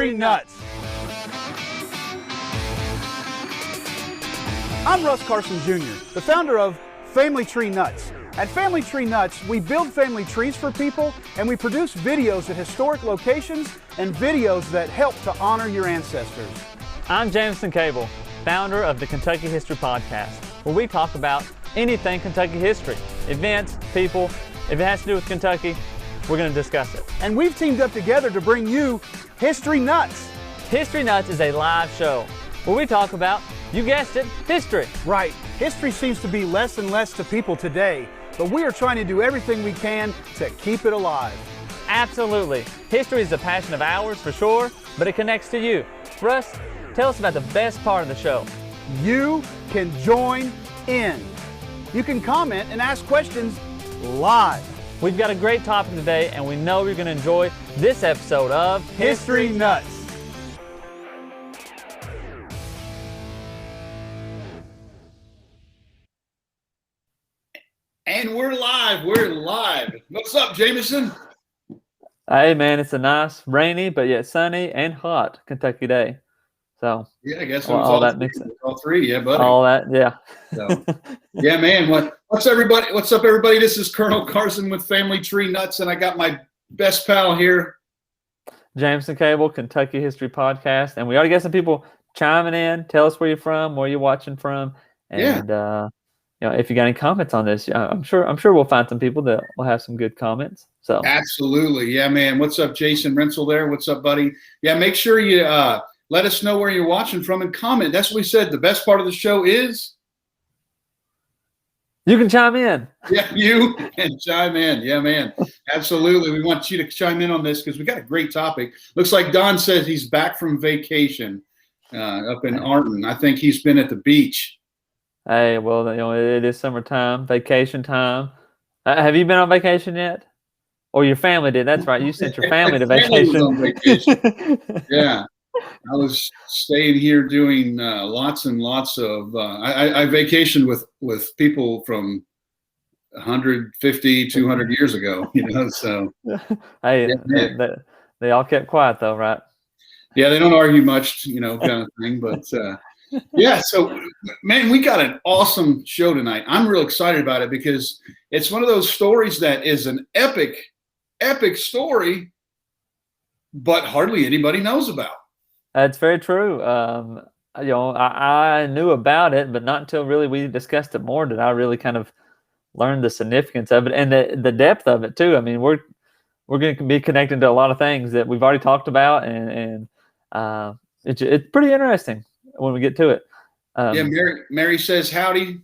Tree Nuts. I'm Russ Carson Jr., the founder of Family Tree Nuts. At Family Tree Nuts, we build family trees for people, and we produce videos at historic locations and videos that help to honor your ancestors. I'm Jameson Cable, founder of the Kentucky History Podcast, where we talk about anything Kentucky history, events, people. If it has to do with Kentucky, we're going to discuss it. And we've teamed up together to bring you History Nuts. History Nuts is a live show where we talk about, you guessed it, history. Right. History seems to be less and less to people today, but we are trying to do everything we can to keep it alive. Absolutely. History is a passion of ours for sure, but it connects to you. Russ, tell us about the best part of the show. You can join in. You can comment and ask questions live. We've got a great topic today, and we know you're going to enjoy this episode of History Nuts. And we're live. What's up, Jameson? Hey, man, it's a nice, rainy, but yet sunny and hot Kentucky day. So, yeah, I guess all that mixing. All three, yeah, buddy. All that, yeah. So, yeah, man. What's everybody? What's up, everybody? This is Colonel Carson with Family Tree Nuts, and I got my best pal here, Jameson Cable, Kentucky History Podcast, and we already got some people chiming in. Tell us where you're from, where you're watching from, and if you got any comments on this, I'm sure we'll find some people that will have some good comments. So absolutely, yeah, man. What's up, Jason Rensel there? What's up, buddy? Yeah, make sure you let us know where you're watching from and comment. That's what we said. The best part of the show is you can chime in. Yeah, you can chime in. Yeah, man. Absolutely. We want you to chime in on this because we got a great topic. Looks like Don says he's back from vacation up in Arden. I think he's been at the beach. Hey, well, it is summertime, vacation time. Have you been on vacation yet? Or your family did? That's right. You sent your family to vacation. Was on vacation. Yeah. I was staying here doing lots and lots of I vacationed with people from 150, 200 years ago, so. Hey, yeah. They all kept quiet though, right? Yeah, they don't argue much, kind of thing. But yeah, so, man, we got an awesome show tonight. I'm real excited about it because it's one of those stories that is an epic story, but hardly anybody knows about. That's very true. I knew about it, but not until really we discussed it more did I really kind of learn the significance of it and the depth of it too. I mean, we're going to be connected to a lot of things that we've already talked about, and it's pretty interesting when we get to it. Yeah, Mary says howdy,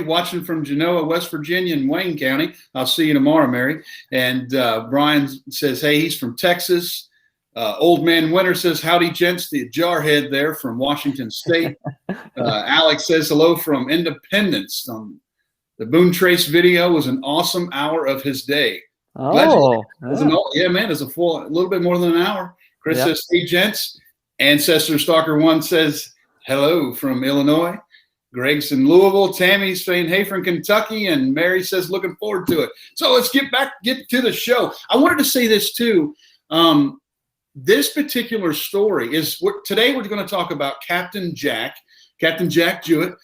watching from Genoa, West Virginia, in Wayne County. I'll see you tomorrow, Mary. And Brian says, hey, he's from Texas. Old Man Winter says, howdy, gents, the jarhead there from Washington State. Alex says, hello from Independence. The Boone Trace video was an awesome hour of his day. Oh, yeah, man, it's a little bit more than an hour. Chris says, hey, gents. Ancestor Stalker 1 says, hello from Illinois. Greg's in Louisville. Tammy's saying, hey, from Kentucky. And Mary says, looking forward to it. So let's get to the show. I wanted to say this, too. This particular story is today we're going to talk about Captain Jack Jouett,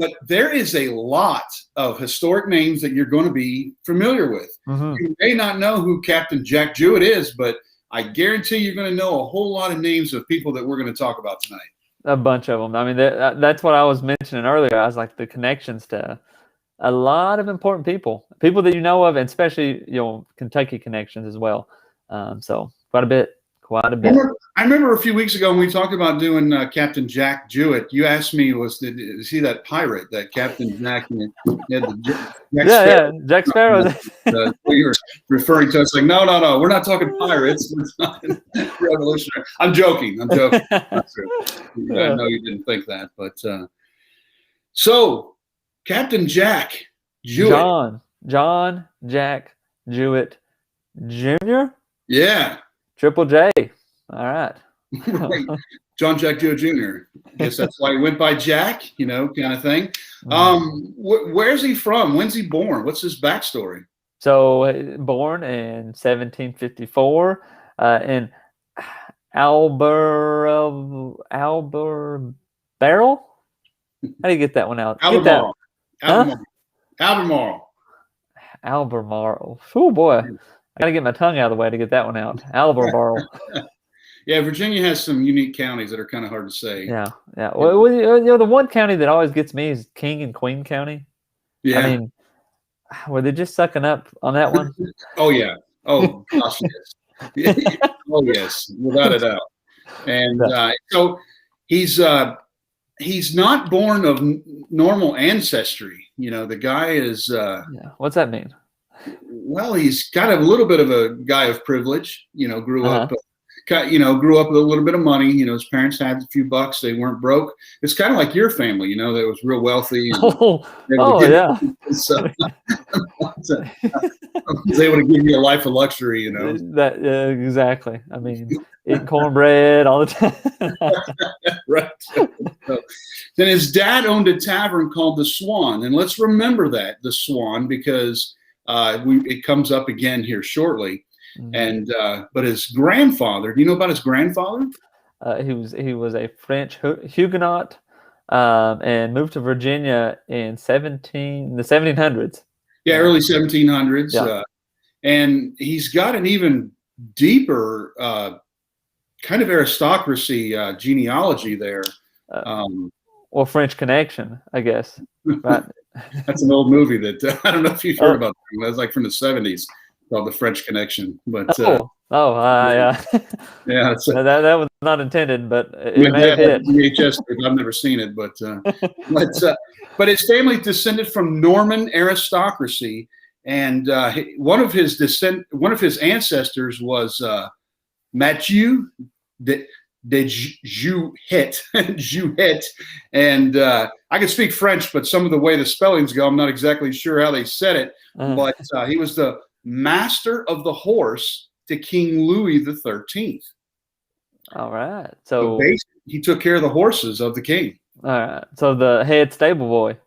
but there is a lot of historic names that you're going to be familiar with. Mm-hmm. You may not know who Captain Jack Jouett is, but I guarantee you're going to know a whole lot of names of people that we're going to talk about tonight. A bunch of them. I mean, that's what I was mentioning earlier. I was like the connections to a lot of important people that you know of, and especially Kentucky connections as well. So. Quite a bit. I remember a few weeks ago when we talked about doing Captain Jack Jouett. You asked me, is he that pirate, that Captain Jack? Jack Sparrow. We were referring to. It's like, no, we're not talking pirates. We're talking revolutionary. I'm joking. That's true. I know you didn't think that, but so Captain Jack Jouett. John Jack Jouett Jr. Yeah. Triple J. All right. Right. John Jack Jouett Jr. I guess that's why he went by Jack, kind of thing. Where's he from? When's he born? What's his backstory? So born in 1754, and Albert Barrel. How do you get that one out? Albemarle. Huh? Albemarle. Albemarle. Oh boy, I gotta get my tongue out of the way to get that one out. Albemarle. Yeah, Virginia has some unique counties that are kind of hard to say. Yeah. Well, the one county that always gets me is King and Queen County. Yeah. I mean, were they just sucking up on that one? Oh yeah. Oh gosh, yes. Oh yes, without a doubt. And so he's not born of normal ancestry. The guy is. What's that mean? Well, he's got a little bit of a guy of privilege. Grew up with a little bit of money. His parents had a few bucks. They weren't broke. It's kind of like your family, that was real wealthy. And yeah. So, I was able to give you a life of luxury, That exactly. I mean, eating cornbread all the time. Right. So, then his dad owned a tavern called the Swan, and let's remember that, the Swan, because it comes up again here shortly. Mm-hmm. And but his grandfather, do you know about his grandfather? He was a French Huguenot and moved to Virginia in the 1700s. Yeah, early 1700s. Yeah. And he's got an even deeper kind of aristocracy genealogy genealogy there. French Connection, I guess. Right. That's an old movie that I don't know if you've heard about. That was like from the 70s. Called The French Connection, but yeah, yeah, that was not intended, but it may have hit. VHS, I've never seen it, but his family descended from Norman aristocracy, and one of his ancestors was Mathieu de Jouett, Jouett, and I can speak French, but some of the way the spellings go, I'm not exactly sure how they said it, but he was the master of the horse to King Louis XIII. All right. So basically, he took care of the horses of the king. All right. So the head stable boy.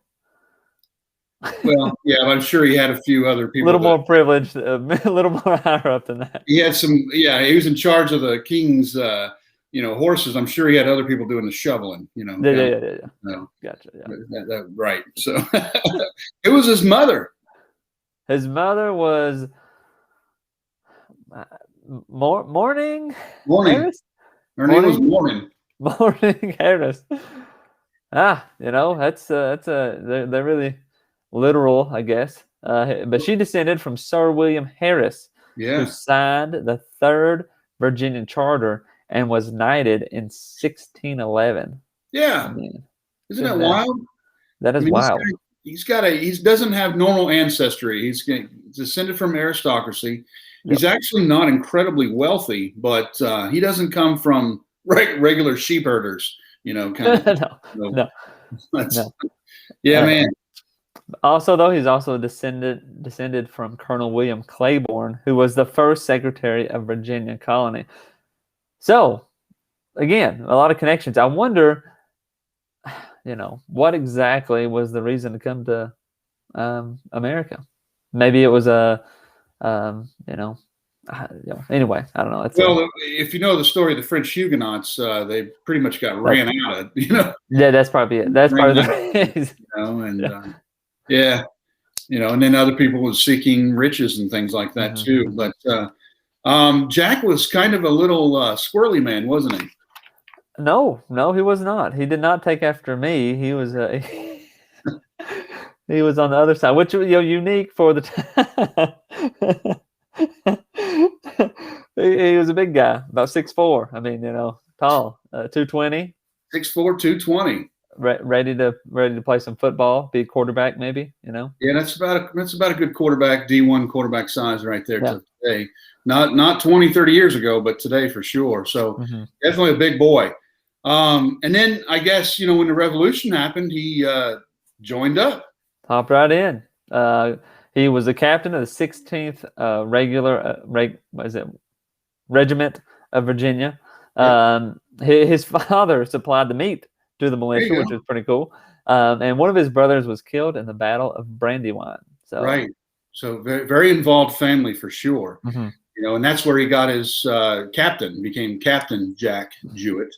Well, yeah, I'm sure he had a few other people. A little more privileged, a little more higher up than that. He had some, he was in charge of the king's, horses. I'm sure he had other people doing the shoveling, Yeah. Gotcha. Yeah. Right. So it was his mother. His mother was Morning Harris? Her name was Morning. Morning Harris. They're really literal, I guess. But she descended from Sir William Harris, who signed the Third Virginia Charter and was knighted in 1611. Yeah. Isn't that wild? That is wild. He doesn't have normal ancestry. He's descended from aristocracy. Yep. He's actually not incredibly wealthy, but he doesn't come from regular sheep herders, No. Yeah, man. Also, though, he's also descended from Colonel William Claiborne, who was the first Secretary of Virginia colony. So, again, a lot of connections. I wonder, what exactly was the reason to come to America? Maybe it was anyway, I don't know. If you know the story of the French Huguenots, they pretty much got ran out of, Yeah, that's probably it. That's part of the reason. And then other people were seeking riches and things like that too. But Jack was kind of a little squirrely man, wasn't he? No, he was not. He did not take after me. He was he was on the other side, which unique for the time. He was a big guy, about 6'4". I mean, tall, 220. 6'4", 220. Ready to play some football, be a quarterback, maybe. Yeah, that's about a good quarterback, D1 quarterback size right there today. Not 20, 30 years ago, but today for sure. So definitely a big boy. And then I guess when the Revolution happened, he joined up. Hopped right in. He was the captain of the 16th Regiment of Virginia. His father supplied the meat to the militia, which was pretty cool. And one of his brothers was killed in the Battle of Brandywine. So right. So very, very involved family for sure. And that's where he got his captain, became Captain Jack Jouett.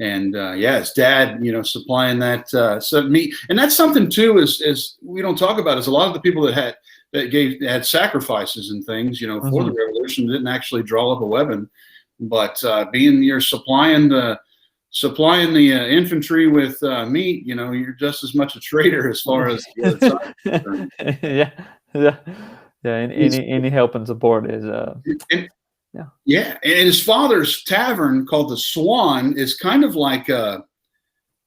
And his dad, supplying that meat. And that's something too, is we don't talk about, is a lot of the people that had sacrifices and things, for the revolution, didn't actually draw up a weapon, but being you're supplying the infantry with meat, you're just as much a traitor as far as the other side. Any help and support is and his father's tavern, called the Swan, is kind of like an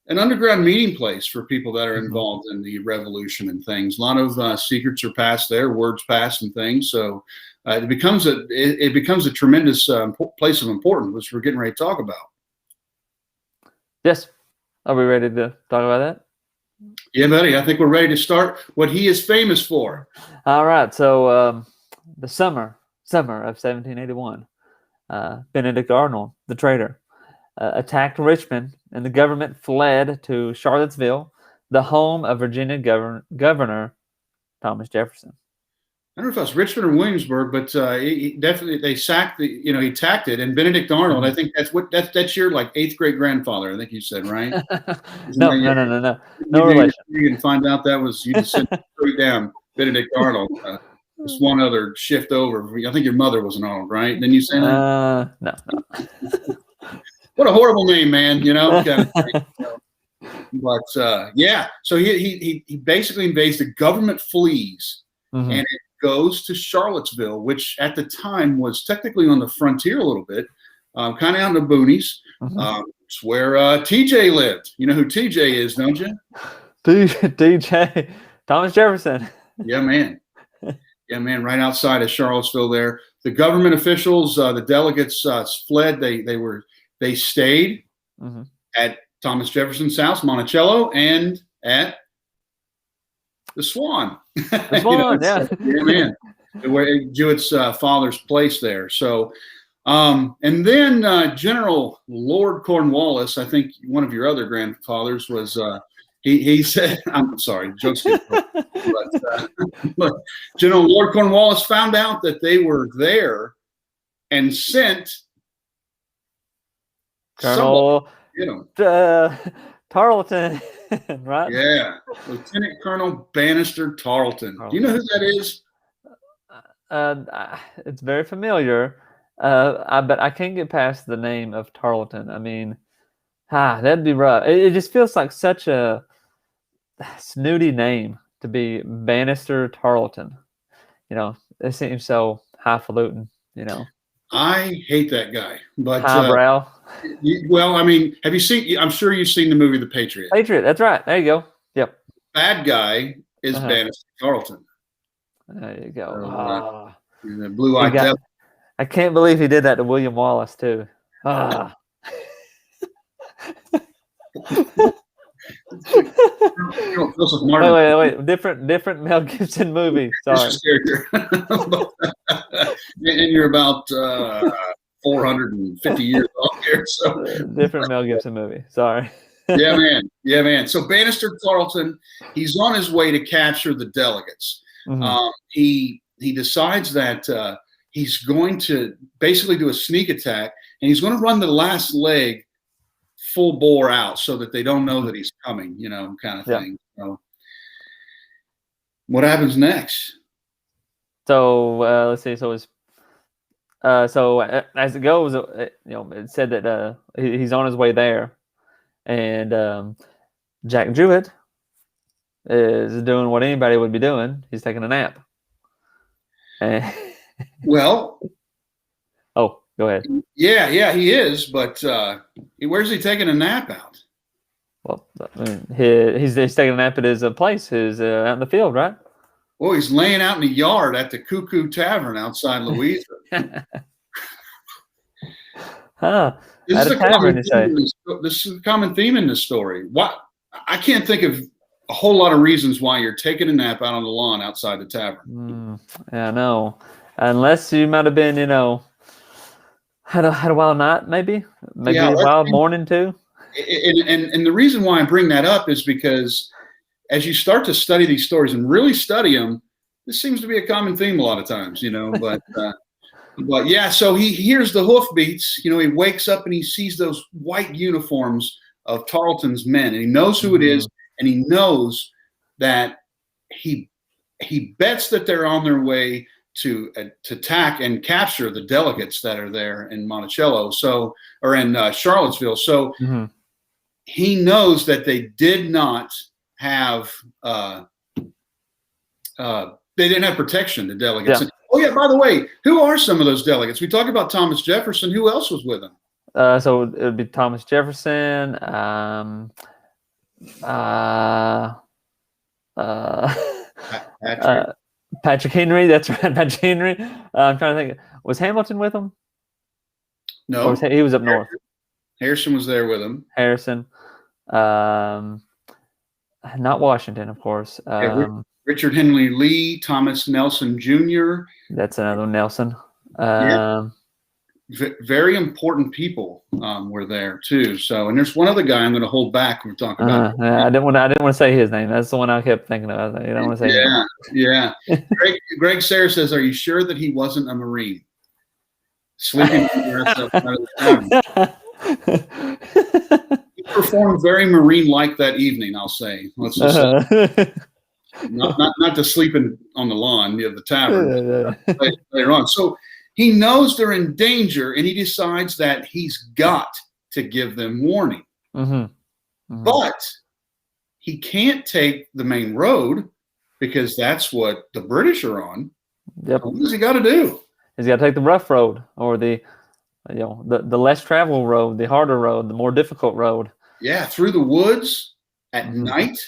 underground meeting place for people that are involved in the revolution and things. A lot of secrets are passed there, words passed and things. So it becomes a tremendous place of importance, which we're getting ready to talk about. Yes. Are we ready to talk about that? Yeah, buddy. I think we're ready to start what he is famous for. All right. So the summer of 1781, Benedict Arnold, the traitor, attacked Richmond, and the government fled to Charlottesville, the home of Virginia Governor Thomas Jefferson. I don't know if it was Richmond or Williamsburg, but they sacked he attacked it. And Benedict Arnold, I think that's your like 8th great grandfather. I think you said, right? No relation. You can find out that was you just sent straight down Benedict Arnold. Just one other shift over. I think your mother was an Arnold, right? Didn't you say that? No. What a horrible name, man. But so he basically invades. The government flees, and it goes to Charlottesville, which at the time was technically on the frontier a little bit, kind of out in the boonies. It's where TJ lived. You know who TJ is, don't you? TJ, Thomas Jefferson. Yeah, man. Yeah, man. Right outside of Charlottesville, there. The government officials, the delegates fled. They stayed at Thomas Jefferson's house, Monticello, and at the Swan. The Swan, yeah, man. Where Jouett's father's place there. So, and then General Lord Cornwallis, I think one of your other grandfathers was. He said, I'm sorry, jokes. But General Lord Cornwallis found out that they were there and sent Colonel Tarleton, right? Yeah, Lieutenant Colonel Bannister Tarleton. Do you know who that is? It's very familiar, but I can't get past the name of Tarleton. I mean, that'd be rough. It just feels like such a snooty name to be Bannister Tarleton. It seems so highfalutin. I hate that guy, but highbrow. Well, I mean, have you seen? I'm sure you've seen the movie The Patriot. Patriot, that's right. There you go. Yep. Bad guy is Bannister Tarleton. There you go. The blue-eyed devil. I can't believe he did that to William Wallace too. Wait. Different Mel Gibson movie. Sorry. And you're about 450 years off here. So different Mel Gibson movie. Sorry. Yeah, man. So Bannister Tarleton, he's on his way to capture the delegates. He decides that he's going to basically do a sneak attack, and he's going to run the last leg full bore out so that they don't know that he's coming, kind of thing. So what happens next? So let's see. So as it goes, it said that he's on his way there, and Jack Jouett is doing what anybody would be doing. He's taking a nap. Well. Oh. Go ahead. Yeah, he is. But where's he taking a nap out? Well, I mean, he's taking a nap at his place. He's out in the field, right? Well, he's laying out in the yard at the Cuckoo Tavern outside Louisa. This is a common theme in this story. I can't think of a whole lot of reasons why you're taking a nap out on the lawn outside the tavern. Yeah, I know. Unless you might have been, had a wild night, maybe a wild morning too. And the reason why I bring that up is because as you start to study these stories and really study them, this seems to be a common theme a lot of times, But But yeah, so he hears the hoofbeats. He wakes up and he sees those white uniforms of Tarleton's men, and he knows who it is, and he knows that he bets that they're on their way to attack and capture the delegates that are there in Monticello, or in Charlottesville. So he knows that they did not have they didn't have protection, the delegates. Yeah. Oh yeah, by the way, who are some of those delegates? We talk about Thomas Jefferson. Who else was with him? So it would be Thomas Jefferson, Patrick Henry. That's right, Patrick Henry. I'm trying to think. Was Hamilton with him? No, or he was up north. Harrison was there with him. Harrison, not Washington, of course. Richard Henry Lee, Thomas Nelson Jr. That's another one, Nelson. Very important people were there too. So, and there's one other guy I'm going to hold back when we're talking about. I didn't want to say his name. That's the one I kept thinking of. You don't want to say. Yeah. Greg Sayre says, "Are you sure that he wasn't a Marine?" Sleeping the He performed very Marine-like that evening. I'll say. Let's just say. Not to sleeping on the lawn near the tavern later on. So he knows they're in danger, and he decides that he's got to give them warning. But he can't take the main road because that's what the British are on. Yep. What does he got to do? He's got to take the rough road, or the less traveled road, the harder road, the more difficult road. Yeah, through the woods at night.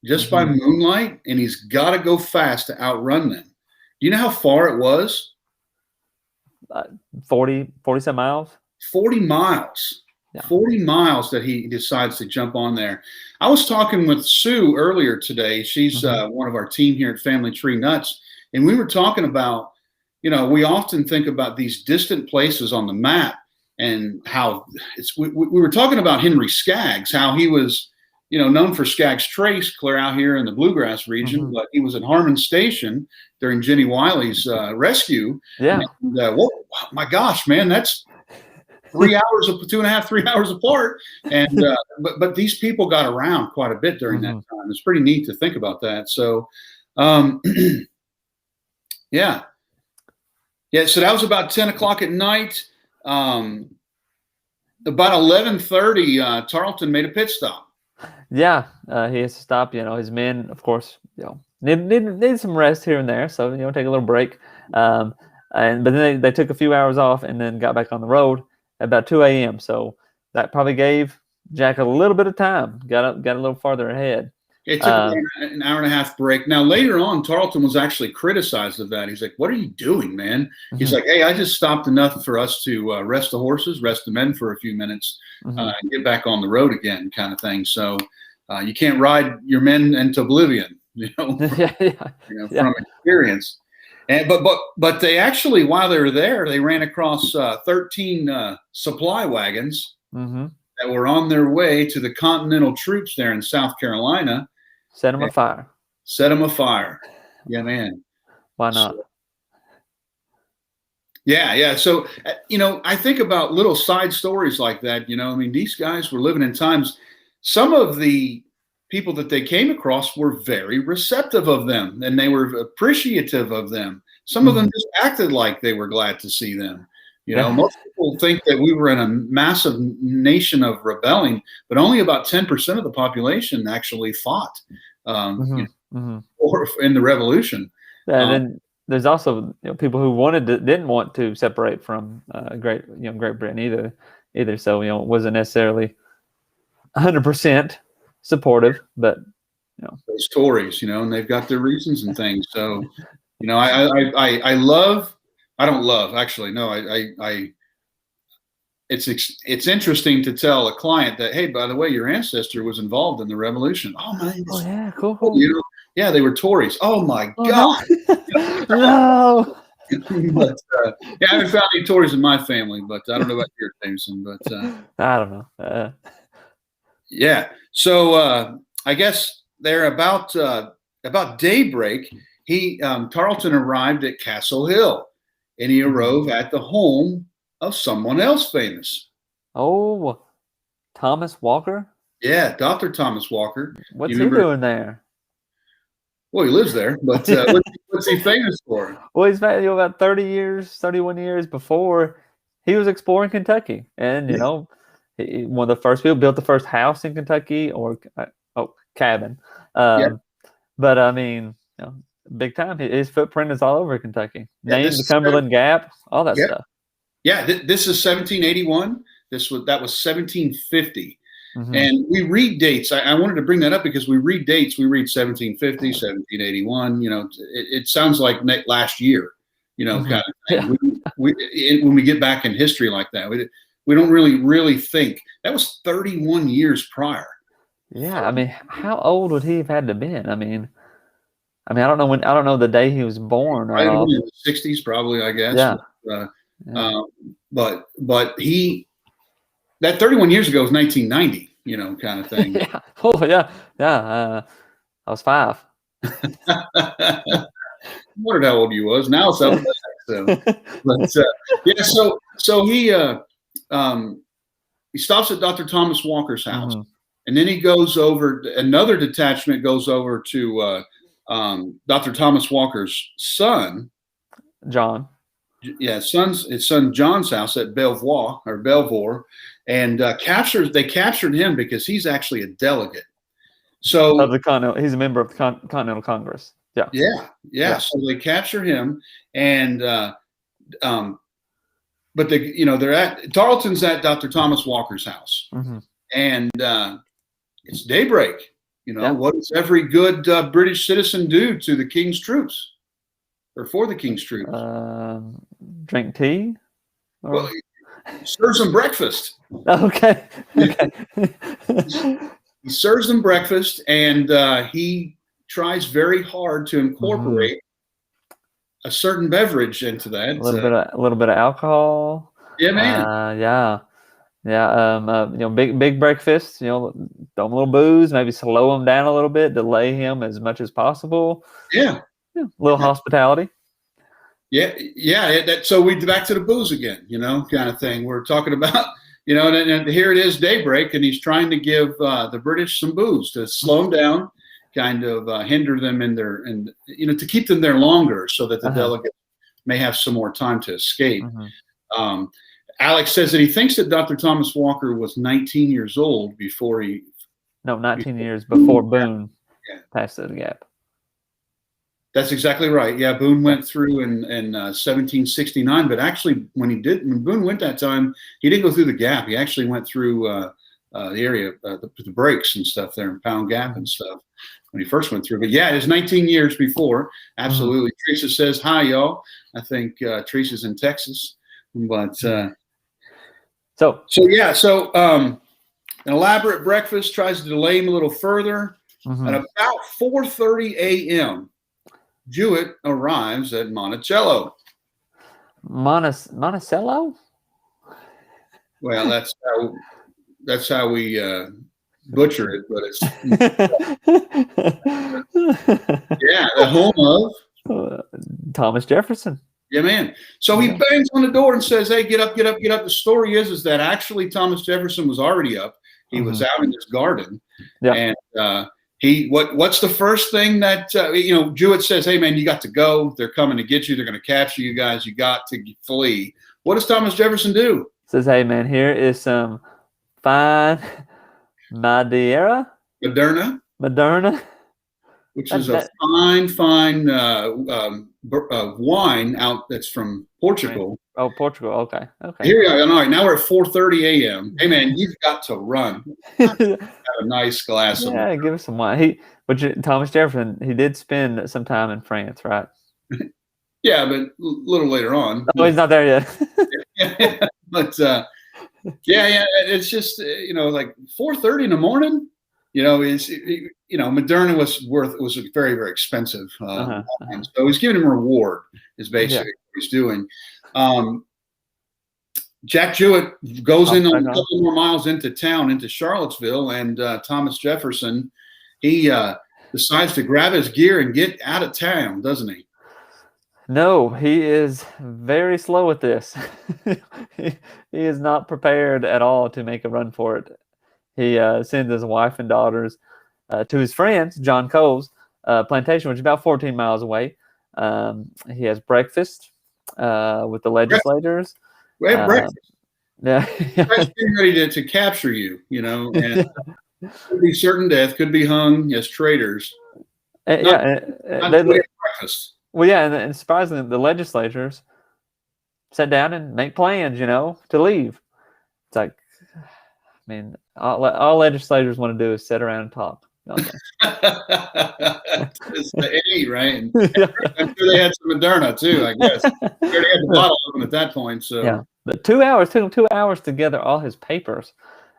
Just by moonlight, and he's got to go fast to outrun them. Do you know how far it was? 40-some miles? 40 miles. Yeah. 40 miles that he decides to jump on there. I was talking with Sue earlier today. She's one of our team here at Family Tree Nuts, and we were talking about, we often think about these distant places on the map and how we were talking about Henry Skaggs, how he was known for Skaggs Trace, clear out here in the Bluegrass region, but he was at Harmon Station during Jenny Wiley's rescue. Yeah. And, my gosh, man, that's 3 hours, 2.5, 3 hours apart. And but these people got around quite a bit during that time. It's pretty neat to think about that. So, yeah. So that was about 10 o'clock at night. About 11:30, Tarleton made a pit stop. Yeah, he has to stop. His men, of course, need some rest here and there. So take a little break. But then they took a few hours off and then got back on the road at about 2 a.m. So that probably gave Jack a little bit of time. Got a little farther ahead. It took an hour and a half break. Now later on, Tarleton was actually criticized of that. He's like, "What are you doing, man?" He's like, "Hey, I just stopped enough for us to rest the horses, rest the men for a few minutes, and get back on the road again," kind of thing. So you can't ride your men into oblivion, from experience. And but they actually, while they were there, they ran across 13 supply wagons that were on their way to the Continental troops there in South Carolina. Set them afire. Set them afire. Yeah, man. Why not? Yeah. So, I think about little side stories like that. These guys were living in times. Some of the people that they came across were very receptive of them, and they were appreciative of them. Some of them just acted like they were glad to see them. Most people think that we were in a massive nation of rebelling, but only about 10% of the population actually fought or in the Revolution. And then there's also people who didn't want to separate from Great Britain either. So it wasn't necessarily 100% supportive, but those Tories, and they've got their reasons and things. So It's interesting to tell a client that, hey, by the way, your ancestor was involved in the Revolution. Oh my! Oh yeah, cool. Yeah, they were Tories. Oh my God! No. But, I haven't found any Tories in my family, but I don't know about your Jameson. But I don't know. Yeah. So I guess they're about daybreak. Tarleton arrived at Castle Hill. and he arrived at the home of someone else famous. Oh, Thomas Walker? Yeah, Dr. Thomas Walker. What's he doing there? Well, he lives there, but what's he famous for? Well, he's about 31 years before, he was exploring Kentucky. And, one of the first people built the first house in Kentucky, or cabin. But, I mean, big time. His footprint is all over Kentucky. Named the Cumberland Gap, all that stuff. Yeah, this is 1781. That was 1750. Mm-hmm. And we read dates. I wanted to bring that up because we read dates. We read 1750, 1781. It sounds like last year, Mm-hmm. kind of thing. When we get back in history like that, we don't really think that was 31 years prior. Yeah, I mean, how old would he have had to been? I mean, I don't know I don't know the day he was born. Right in the 60s, probably, I guess. Yeah. But that 31 years ago was 1990, kind of thing. Yeah. Oh, yeah. Yeah. I was 5. I wondered how old you was. Now it's up back. So he stops at Dr. Thomas Walker's house, Mm-hmm. and then he goes over. Another detachment goes over to Dr. Thomas Walker's son, John. Yeah, his son John's house at Belvoir, and they captured him because he's actually a delegate. So he's a member of the Continental Congress. Yeah. So they capture him, and but they're at Tarleton's at Dr. Thomas Walker's house, mm-hmm. and it's daybreak. What does every good British citizen do to the king's troops, or for the king's troops? Drink tea? Well, serves them breakfast. Okay. He serves them breakfast, and he tries very hard to incorporate a certain beverage into that. A little bit of alcohol. Yeah, man. Big breakfast. Throw him a little booze, maybe slow him down a little bit, delay him as much as possible. Yeah. A little hospitality. Yeah. So we back to the booze again, kind of thing. We're talking about, and here it is, daybreak, and he's trying to give the British some booze to slow them down, kind of hinder them to keep them there longer, so that the delegates may have some more time to escape. Mm-hmm. Alex says that he thinks that Dr. Thomas Walker was 19 years old before 19 years before Boone passed the gap. That's exactly right. Yeah, Boone went through in 1769, but actually when Boone went that time, he didn't go through the gap. He actually went through the area, the breaks and stuff there in Pound Gap and stuff when he first went through. But yeah, it is 19 years before. Absolutely. Mm-hmm. Teresa says, hi, y'all. I think Teresa's in Texas. But an elaborate breakfast tries to delay him a little further. Mm-hmm. At about 4:30 a.m., Jouett arrives at Monticello. Monticello? Well, that's how we butcher it, but it's the home of Thomas Jefferson. Yeah, man. So he bangs on the door and says, "Hey, get up, get up, get up." The story is that actually Thomas Jefferson was already up. He was out in his garden, and what's the first thing that Jouett says? Hey, man, you got to go. They're coming to get you. They're going to capture you guys. You got to flee. What does Thomas Jefferson do? Says, hey, man, here is some fine Madeira, which is a fine wine out that's from Portugal. Oh, Portugal. Okay. Here we are. All right, now we're at 4:30 a.m. Hey, man, you've got to run. Have a nice glass of wine. Yeah, give us some wine. Thomas Jefferson, he did spend some time in France, right? Yeah, but a little later on. Oh, he's not there yet. But it's just like 4:30 in the morning. Moderna was very, very expensive, so he's giving him a reward. Is basically what he's doing. Jack Jouett goes in a couple more miles into town, into Charlottesville, and Thomas Jefferson, he decides to grab his gear and get out of town, doesn't he? No, he is very slow at this. he, he is not prepared at all to make a run for it. He sends his wife and daughters to his friends, John Cole's plantation, which is about 14 miles away. He has breakfast with the legislators. We had breakfast. Yeah. That's getting ready to capture you, and could be certain death, could be hung as traitors. Breakfast. Well, yeah, and surprisingly, the legislators sat down and make plans, to leave. It's like, I mean, all legislators want to do is sit around and talk. It's the A, right? And I'm sure they had some Moderna too, I guess. They already had the bottle open at that point. So yeah, but 2 hours took him 2 hours to gather all his papers,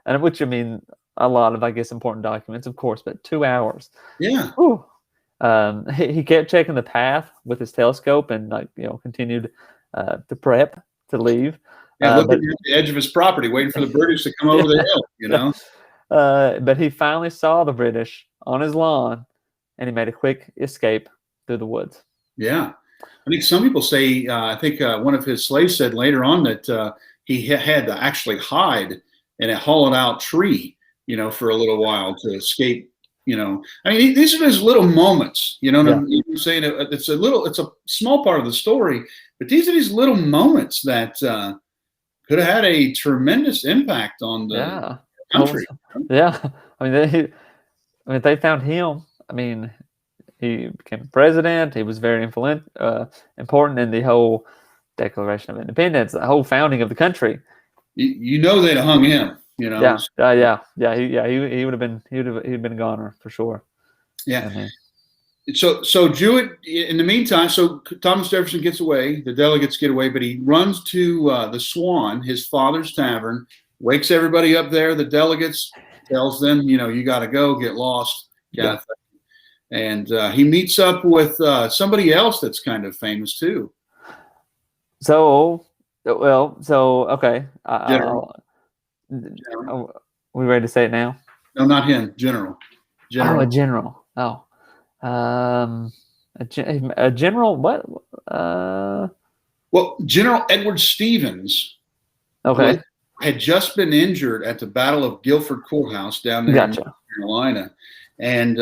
and which, I mean, a lot of, I guess, important documents, of course, but 2 hours. Yeah. Whew. He kept checking the path with his telescope and continued to prep to leave. Looking at the edge of his property, waiting for the British to come over the hill. But he finally saw the British on his lawn, and he made a quick escape through the woods. Yeah, I think some people say. I think one of his slaves said later on that he had to actually hide in a hollowed-out tree, for a little while to escape. I mean, these are his little moments. You know what I'm saying? It's a small part of the story, but these are these little moments that could have had a tremendous impact on the country. Yeah, I mean, they found him. I mean, he became president. He was very important in the whole Declaration of Independence, the whole founding of the country. They'd have hung him. He would have been a goner for sure. Yeah. So Jouett, in the meantime, so Thomas Jefferson gets away, the delegates get away, but he runs to the Swan, his father's tavern, wakes everybody up there. The delegates, tells them, you got to go, get lost, and he meets up with somebody else that's kind of famous too. Okay. Are we ready to say it now? No, not him. General. Oh, a general. Oh, a general. What? Well, General Edward Stevens. Okay. Had just been injured at the Battle of Guilford Courthouse down there in North Carolina, and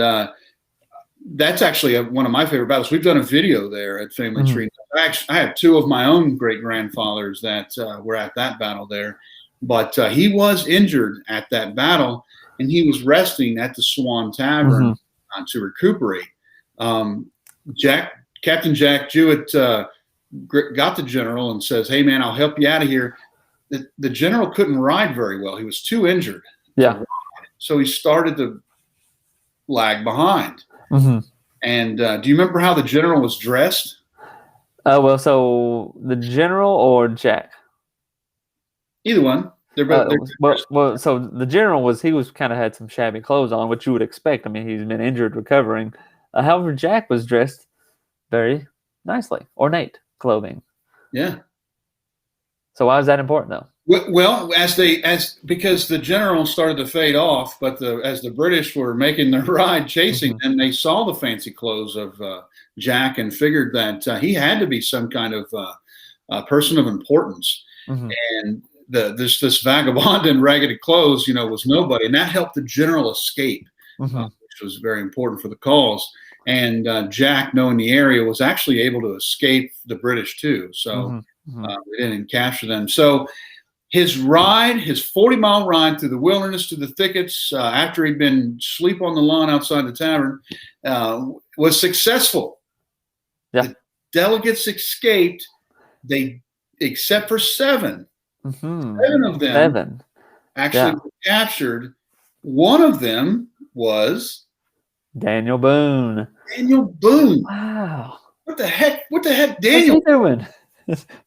that's actually one of my favorite battles. We've done a video there at Family Tree. I have two of my own great grandfathers that were at that battle there. But he was injured at that battle, and he was resting at the Swan Tavern to recuperate. Captain Jack Jouett got the general and says, "Hey, man, I'll help you out of here." The general couldn't ride very well. He was too injured. Yeah. So he started to lag behind. And do you remember how the general was dressed? So the general or Jack? Either one. They're both. So the general was kind of had some shabby clothes on, which you would expect. I mean, he's been injured, recovering. However, Jack was dressed very nicely, ornate clothing. Yeah. So why is that important, though? Well, because the general started to fade off, but as the British were making their ride, chasing them, they saw the fancy clothes of Jack and figured that he had to be some kind of person of importance. And this vagabond in ragged clothes, was nobody, and that helped the general escape, which was very important for the cause. And Jack, knowing the area, was actually able to escape the British too. So we didn't capture them. So his 40-mile ride through the wilderness, to the thickets, after he'd been asleep on the lawn outside the tavern, was successful. Yeah. The delegates escaped. Except for seven. 7 of them actually were captured. One of them was Daniel Boone. Wow. What the heck, Daniel? What's he doing?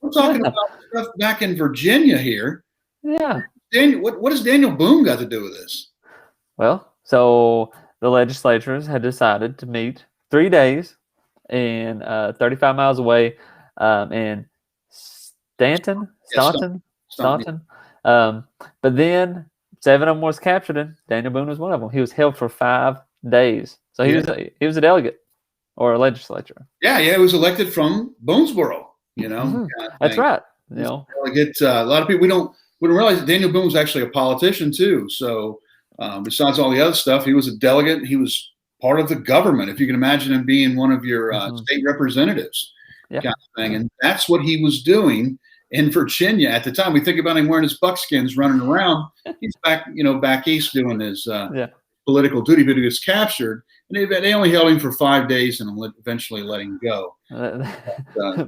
We're talking about stuff back in Virginia here. Yeah. Daniel, what has Daniel Boone got to do with this? Well, so the legislators had decided to meet 3 days in 35 miles away in Staunton. But then 7 of them was captured, and Daniel Boone was one of them. He was held for 5 days. So he was a delegate. or a legislature. Yeah, he was elected from Boonesboro. That's right. Delegate. A lot of people we don't realize that Daniel Boone was actually a politician too. So besides all the other stuff, he was a delegate. He was part of the government. If you can imagine him being one of your state representatives, kind of thing, and that's what he was doing in Virginia at the time. We think about him wearing his buckskins, running around. He's back east doing his political duty, but he was captured, and they only held him for 5 days and eventually let him go.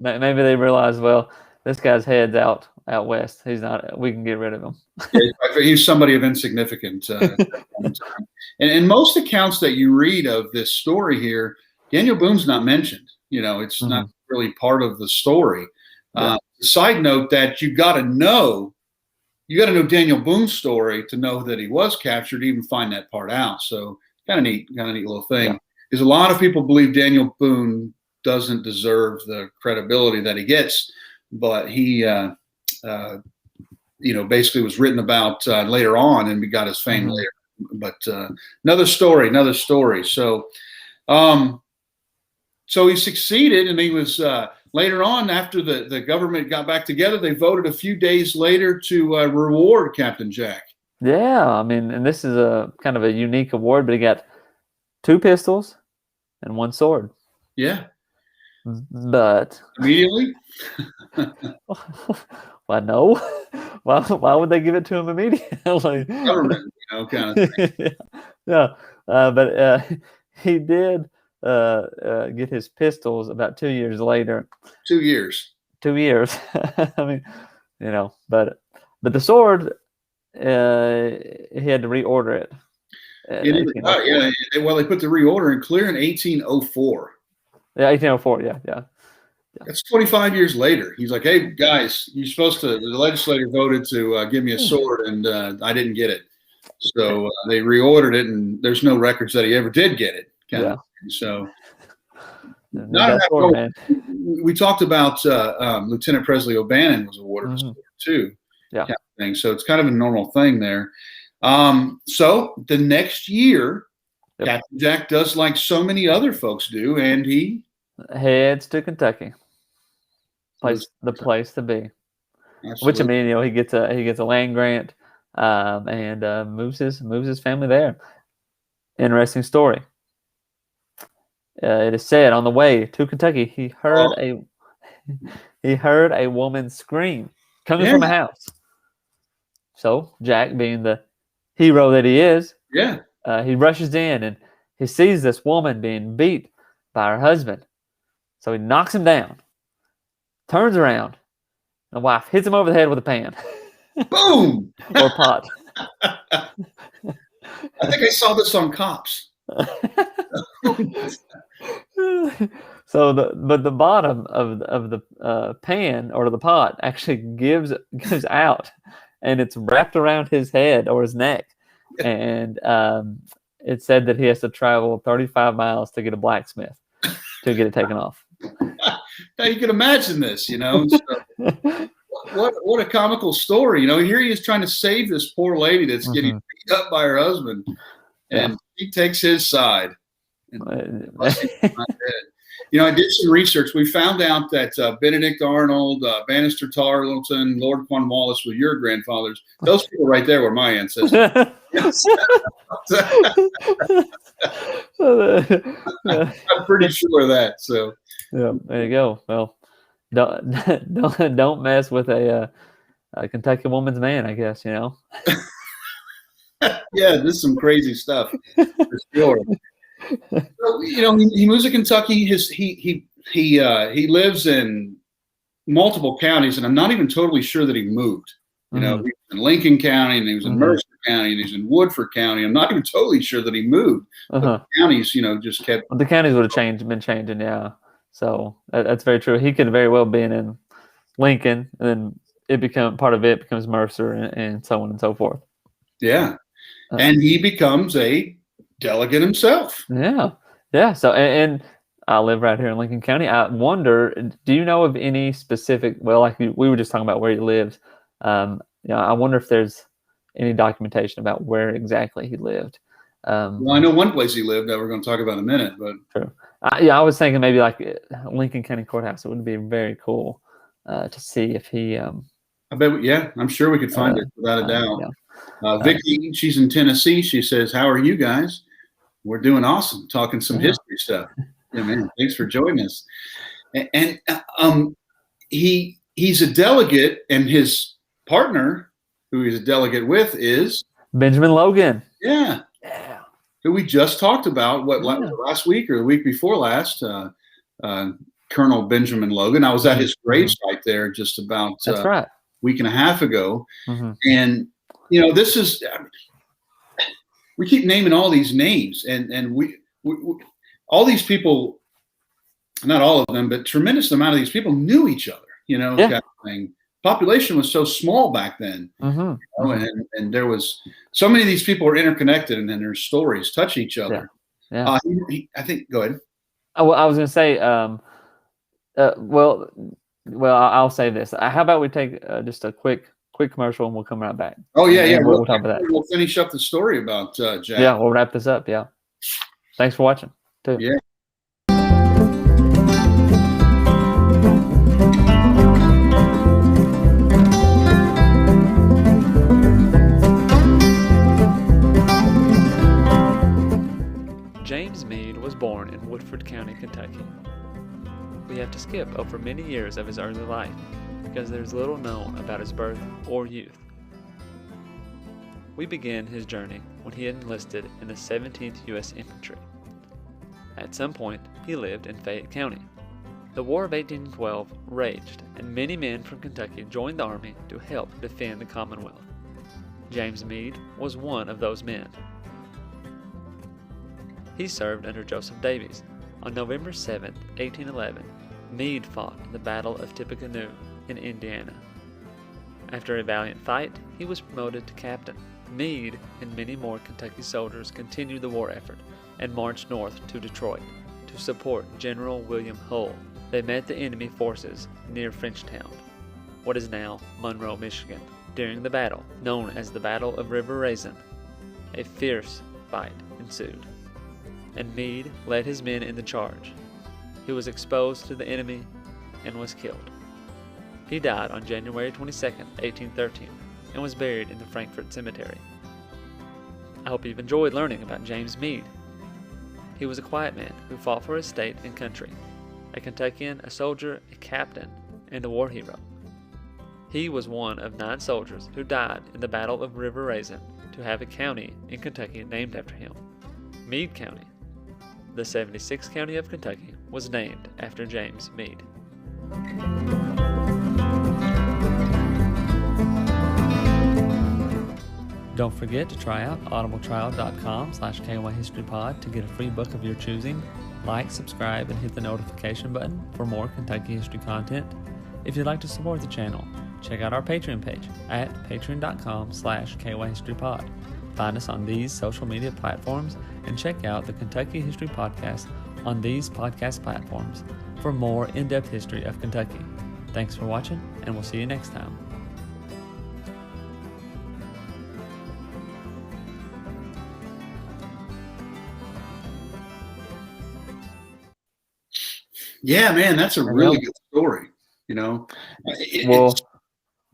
Maybe they realized, well, this guy's head's out west. He's not. We can get rid of him. He's somebody of insignificant at that point in time. And in most accounts that you read of this story here, Daniel Boone's not mentioned. It's not really part of the story. Side note that you got to know Daniel Boone's story to know that he was captured, even find that part out. So kind of neat little thing. Because a lot of people believe Daniel Boone doesn't deserve the credibility that he gets, but he, basically was written about later on, and we got his fame later. But another story. So, so he succeeded, and he was later on, after the government got back together, they voted a few days later to reward Captain Jack. Yeah, I mean, and this is a kind of a unique award, but he got 2 pistols and 1 sword. Yeah. But immediately? Why no? Why would they give it to him immediately? Government, kind of thing. But he did get his pistols about 2 years later. 2 years. 2 years. I mean, but the sword, he had to reorder it. Well, they put the reorder in clear in 1804. Yeah, 1804. Yeah. That's 25 years later. He's like, hey, guys, the legislature voted to give me a sword, and I didn't get it. So they reordered it, and there's no records that he ever did get it. So we talked about Lieutenant Presley O'Bannon was awarded a sword too. Yeah. Kind of thing. So it's kind of a normal thing there. So the next year, Captain Jack does like so many other folks do, and he heads to Kentucky. The place to be. Absolutely. Which, I mean, he gets a land grant, and moves his family there. Interesting story. It is said on the way to Kentucky, he heard a woman scream coming from a house. So Jack, being the hero that he is, he rushes in and he sees this woman being beat by her husband. So he knocks him down, turns around, and the wife hits him over the head with a pan. Boom! Or pot. I think I saw this on Cops. So the bottom of the pan or the pot actually gives out, and it's wrapped around his head or his neck, and it's said that he has to travel 35 miles to get a blacksmith to get it taken off. Now you can imagine this, So, what a comical story, Here he is trying to save this poor lady that's getting beat up by her husband, and he takes his side. And I did some research. We found out that Benedict Arnold, Bannister Tarleton, Lord Cornwallis were your grandfathers. Those people right there were my ancestors. I'm pretty sure of that. So yeah, there you go. Well, don't mess with a Kentucky woman's man, I guess. Yeah, this is some crazy stuff for sure. So, he moves to Kentucky. He lives in multiple counties, and I'm not even totally sure that he moved. He was in Lincoln County, and he was in Mercer County, and he's in Woodford County. I'm not even totally sure that he moved. But the counties, just kept. The counties would have been changing, yeah. So that's very true. He could very well been in Lincoln, and then part of it becomes Mercer, and so on and so forth. Yeah, and he becomes a delegate himself. Yeah. So, and I live right here in Lincoln County. I wonder, do you know of any specific? Well, like we were just talking about where he lives. I wonder if there's any documentation about where exactly he lived. Well, I know one place he lived that we're going to talk about in a minute, but true. I was thinking maybe like Lincoln County Courthouse. It would be very cool to see if he. I bet. I'm sure we could find it without a doubt. Yeah. Vicky, she's in Tennessee. She says, "How are you guys? We're doing awesome. Talking some history stuff. Yeah, man. Thanks for joining us." And he's a delegate, and his partner, who he's a delegate with, is Benjamin Logan. Yeah. Who we just talked about, last week or the week before last, Colonel Benjamin Logan. I was at his grave site there just about a week and a half ago. Mm-hmm. And, this is, we keep naming all these names, and we all these people, not all of them, but tremendous amount of these people knew each other, kind of thing. Population was so small back then, and there was so many of these people are interconnected, and then their stories touch each other. Yeah. I think. Go ahead. Oh, well, I was going to say, well, I'll say this. How about we take just a quick commercial, and we'll come right back. Oh yeah. We'll talk about that. We'll finish up the story about Jack. Yeah, we'll wrap this up. Yeah. Thanks for watching. Too. Yeah. James Meade was born in Woodford County, Kentucky. We have to skip over many years of his early life because there's little known about his birth or youth. We begin his journey when he enlisted in the 17th U.S. Infantry. At some point, he lived in Fayette County. The War of 1812 raged, and many men from Kentucky joined the Army to help defend the Commonwealth. James Meade was one of those men. He served under Joseph Davies. On November 7, 1811, Meade fought in the Battle of Tippecanoe in Indiana. After a valiant fight, he was promoted to captain. Meade and many more Kentucky soldiers continued the war effort and marched north to Detroit to support General William Hull. They met the enemy forces near Frenchtown, what is now Monroe, Michigan. During the battle, known as the Battle of River Raisin, a fierce fight ensued, and Meade led his men in the charge. He was exposed to the enemy and was killed. He died on January 22, 1813, and was buried in the Frankfort Cemetery. I hope you've enjoyed learning about James Meade. He was a quiet man who fought for his state and country, a Kentuckian, a soldier, a captain, and a war hero. He was one of 9 soldiers who died in the Battle of River Raisin to have a county in Kentucky named after him, Meade County. The 76th county of Kentucky was named after James Meade. Don't forget to try out audibletrial.com/KYHistoryPod to get a free book of your choosing. Like, subscribe, and hit the notification button for more Kentucky history content. If you'd like to support the channel, check out our Patreon page at patreon.com/KYHistoryPod. Find us on these social media platforms and check out the Kentucky History Podcast on these podcast platforms for more in-depth history of Kentucky. Thanks for watching, and we'll see you next time. Yeah, man, that's a really good story. Well,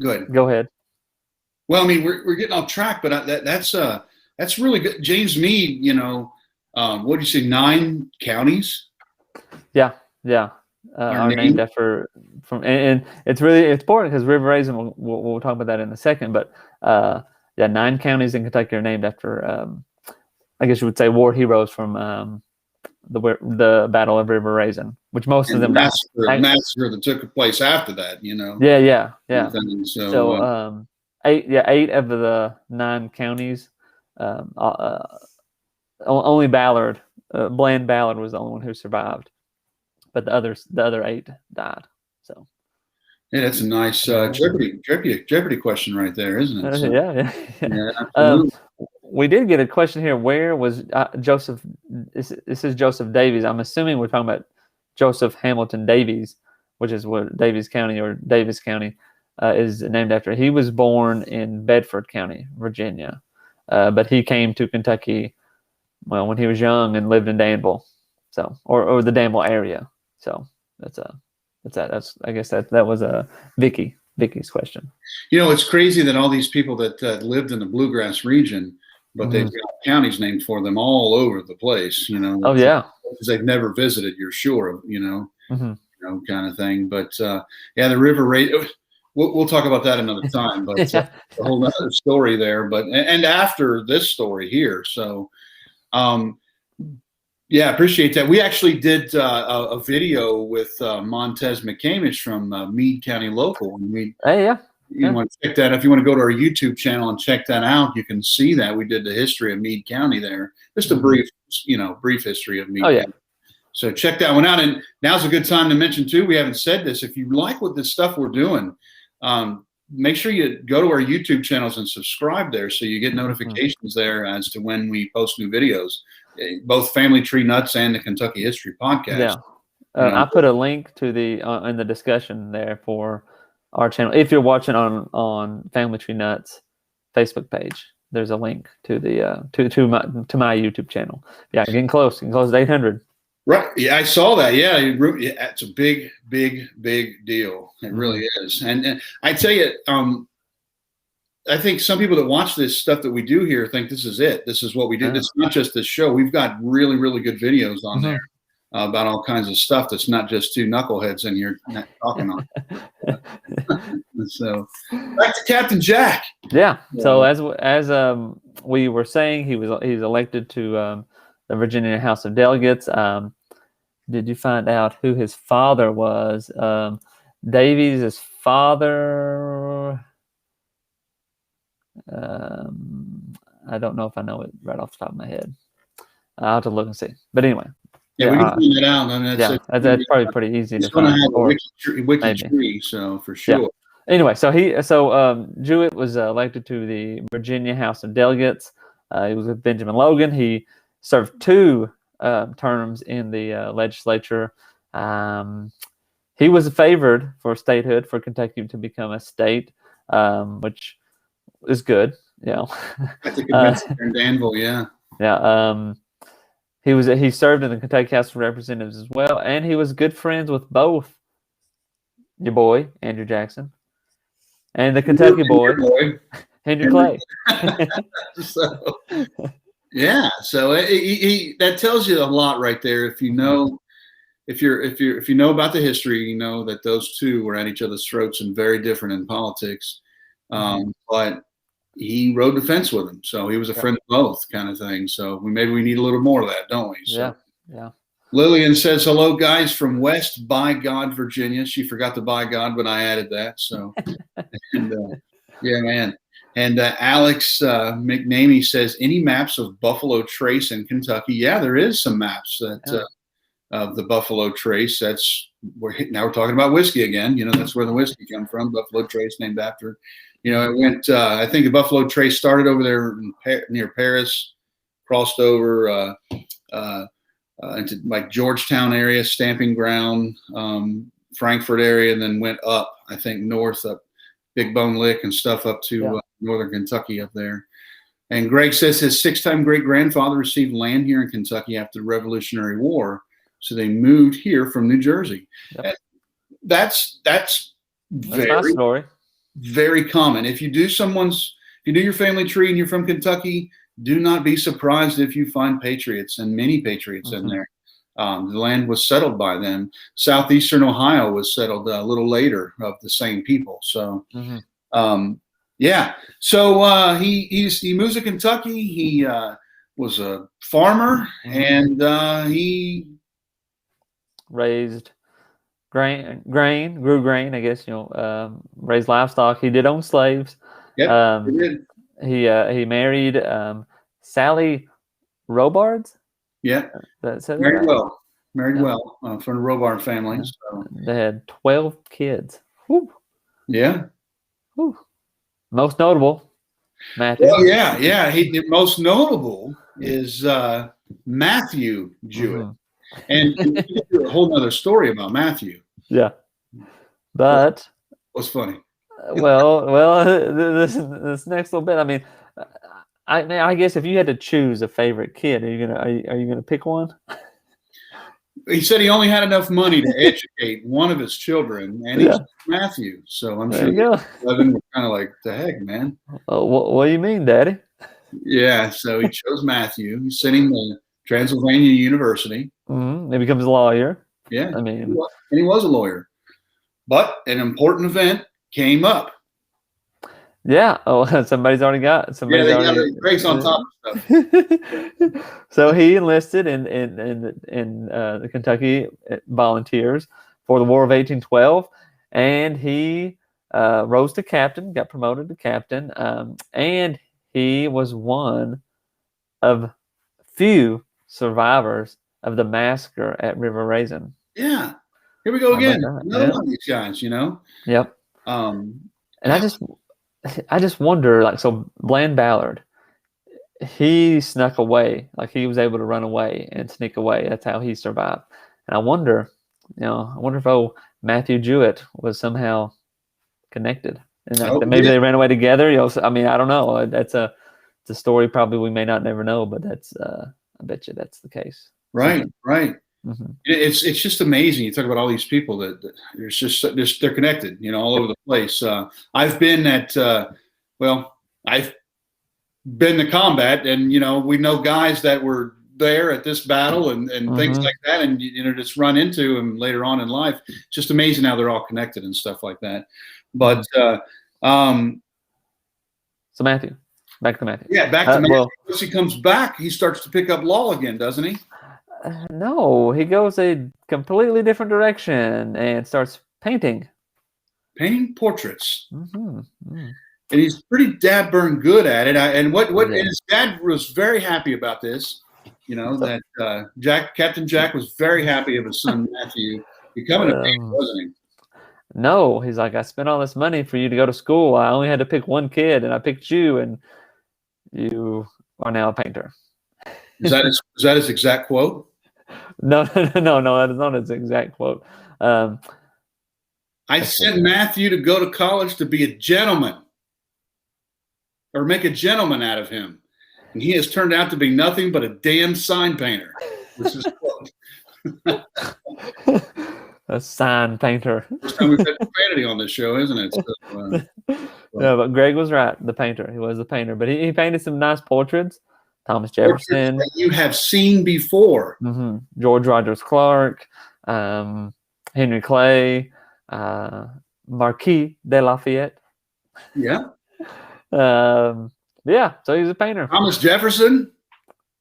Go ahead. Well, I mean, we're getting off track, but that's really good. James Meade, what do you say, 9 counties? Yeah. Are named after and it's really important because River Raisin. We'll talk about that in a second. But 9 counties in Kentucky are named after. I guess you would say war heroes from the Battle of River Raisin, which most of them massacre that took place after that. Yeah. So 8 of the 9 counties. Only Ballard, Bland Ballard, was the only one who survived, but the other 8 died. So yeah, that's a nice Jeopardy question right there, isn't it? So, yeah. We did get a question here. Where was Joseph? This is Joseph Davies. I'm assuming we're talking about Joseph Hamilton Davies, which is what Davies County or Davis County is named after. He was born in Bedford County, Virginia, but he came to Kentucky when he was young and lived in Danville. So, or the Danville area. So that's I guess that was Vicky's question. It's crazy that all these people that lived in the bluegrass region, but they've got counties named for them all over the place. Oh yeah, because they've never visited. You're sure of kind of thing. But the river rate. We'll talk about that another time. But a whole other story there. But and after this story here, so. Appreciate that. We actually did a video with Montez McCamish from Meade County Local. And you want to check that. If you want to go to our YouTube channel and check that out, you can see that we did the history of Meade County there. Just a brief history of Meade County. So check that one out. And now's a good time to mention too, we haven't said this. If you like what this stuff we're doing, make sure you go to our YouTube channels and subscribe there so you get notifications there as to when we post new videos, both Family Tree Nuts and the Kentucky History Podcast. Yeah, I put a link to the in the discussion there for our channel. If you're watching on Family Tree Nuts Facebook page, there's a link to the to my YouTube channel. Yeah, getting close to 800. Right. Yeah, I saw that. Yeah, it's a big, big, big deal. It really is. And I tell you, I think some people that watch this stuff that we do here think this is it. This is what we do. It's not just this show. We've got really, really good videos on there about all kinds of stuff that's not just two knuckleheads in here talking on. So back to Captain Jack. Yeah. So as we were saying, he's elected to the Virginia House of Delegates. Did you find out who his father was? Davies' father. I don't know if I know it right off the top of my head. I'll have to look and see. But anyway. Yeah, we can find that out. I mean, that's probably pretty easy to find. It's going to have a wiki tree, so for sure. Yeah. Anyway, so Jouett was elected to the Virginia House of Delegates. He was with Benjamin Logan. He served 2 terms in the legislature. He was favored for statehood for Kentucky to become a state, which is good. At the convention in Danville, yeah. Yeah. He served in the Kentucky House of Representatives as well, and he was good friends with both your boy Andrew Jackson and the Kentucky boy Andrew Clay. So that tells you a lot right there. If you know, if you know about the history, you know that those two were at each other's throats and very different in politics. But he rode the fence with him, so he was a friend of both, kind of thing. So maybe we need a little more of that, don't we? So, yeah. Lillian says, hello, guys, from West by God, Virginia. She forgot the by God, but I added that. So, and, yeah, man. And Alex McNamee says, any maps of Buffalo Trace in Kentucky? Yeah, there is some maps of the Buffalo Trace. Now we're talking about whiskey again. That's where the whiskey come from. Buffalo Trace, named after. It went. I think the Buffalo Trace started over there near Paris, crossed over into like Georgetown area, Stamping Ground, Frankfort area, and then went up. I think north up Big Bone Lick and stuff up to northern Kentucky up there. And Greg says his 6-time great-grandfather received land here in Kentucky after the Revolutionary War, so they moved here from New Jersey. Yep. That's my story. Very common. If you do your family tree and you're from Kentucky, do not be surprised if you find patriots, and many patriots in there. The land was settled by them. Southeastern Ohio was settled a little later of the same people. So, So he moves to Kentucky. He was a farmer, and he raised grew grain, I guess, raised livestock. He did own slaves. Yep, he did. He married Sally Robards. Yeah, married well from the Robard family. So. They had 12 kids. Whew. Yeah. Whew. Most notable, Matthew. Well, yeah. Most notable is Matthew Jouett. And we do a whole other story about Matthew. Yeah, but what's funny? Well, this next little bit. I mean, I guess if you had to choose a favorite kid, are you gonna pick one? he said he only had enough money to educate one of his children, and he chose Matthew. So I'm sure 11 were kind of like, the heck, man. What do you mean, Daddy? Yeah, so he chose Matthew. He sent him to Transylvania University. Mm-hmm. He becomes a lawyer. Yeah, I mean, he was a lawyer. But an important event came up. Yeah. Oh, somebody's already got. Greg's on top of stuff. So he enlisted in the Kentucky Volunteers for the War of 1812, and he rose to captain, got promoted to captain, and he was one of few survivors of the massacre at River Raisin. Yeah. Here we go again. Another one of these guys, you know? Yep. And I just wonder, like, so Bland Ballard, he snuck away. Like, he was able to run away and sneak away. That's how he survived. And I wonder if Matthew Jouett was somehow connected. And maybe they ran away together. You know, I mean, I don't know. It's a story probably we may not never know, but that's I bet you that's the case. Right. Mm-hmm. It's just amazing. You talk about all these people that there's just they're connected, you know, all over the place. I've been I've been to combat, and you know, we know guys that were there at this battle and things like that, and you know, just run into them later on in life. It's just amazing how they're all connected and stuff like that. But so Matthew, back to Matthew. Yeah, back to Matthew. Once he comes back, he starts to pick up law again, doesn't he? No, he goes a completely different direction and starts painting portraits. And he's pretty dad-burn good at it. And his dad was very happy about this. You know, that Captain Jack was very happy of his son Matthew becoming a painter, wasn't he? No, he's like, I spent all this money for you to go to school. I only had to pick one kid, and I picked you, and you are now a painter. Is that his exact quote? No, that is not his exact quote. I sent Matthew to go to college to be a gentleman, or make a gentleman out of him, and he has turned out to be nothing but a damn sign painter. This is quote. A sign painter. First time we've had profanity on this show, isn't it? So, no, but Greg was right. The painter. He was the painter, but he painted some nice portraits. Thomas Jefferson. That you have seen before. George Rogers Clark, Henry Clay, Marquis de Lafayette. Yeah. Yeah, so he's a painter. Thomas Jefferson.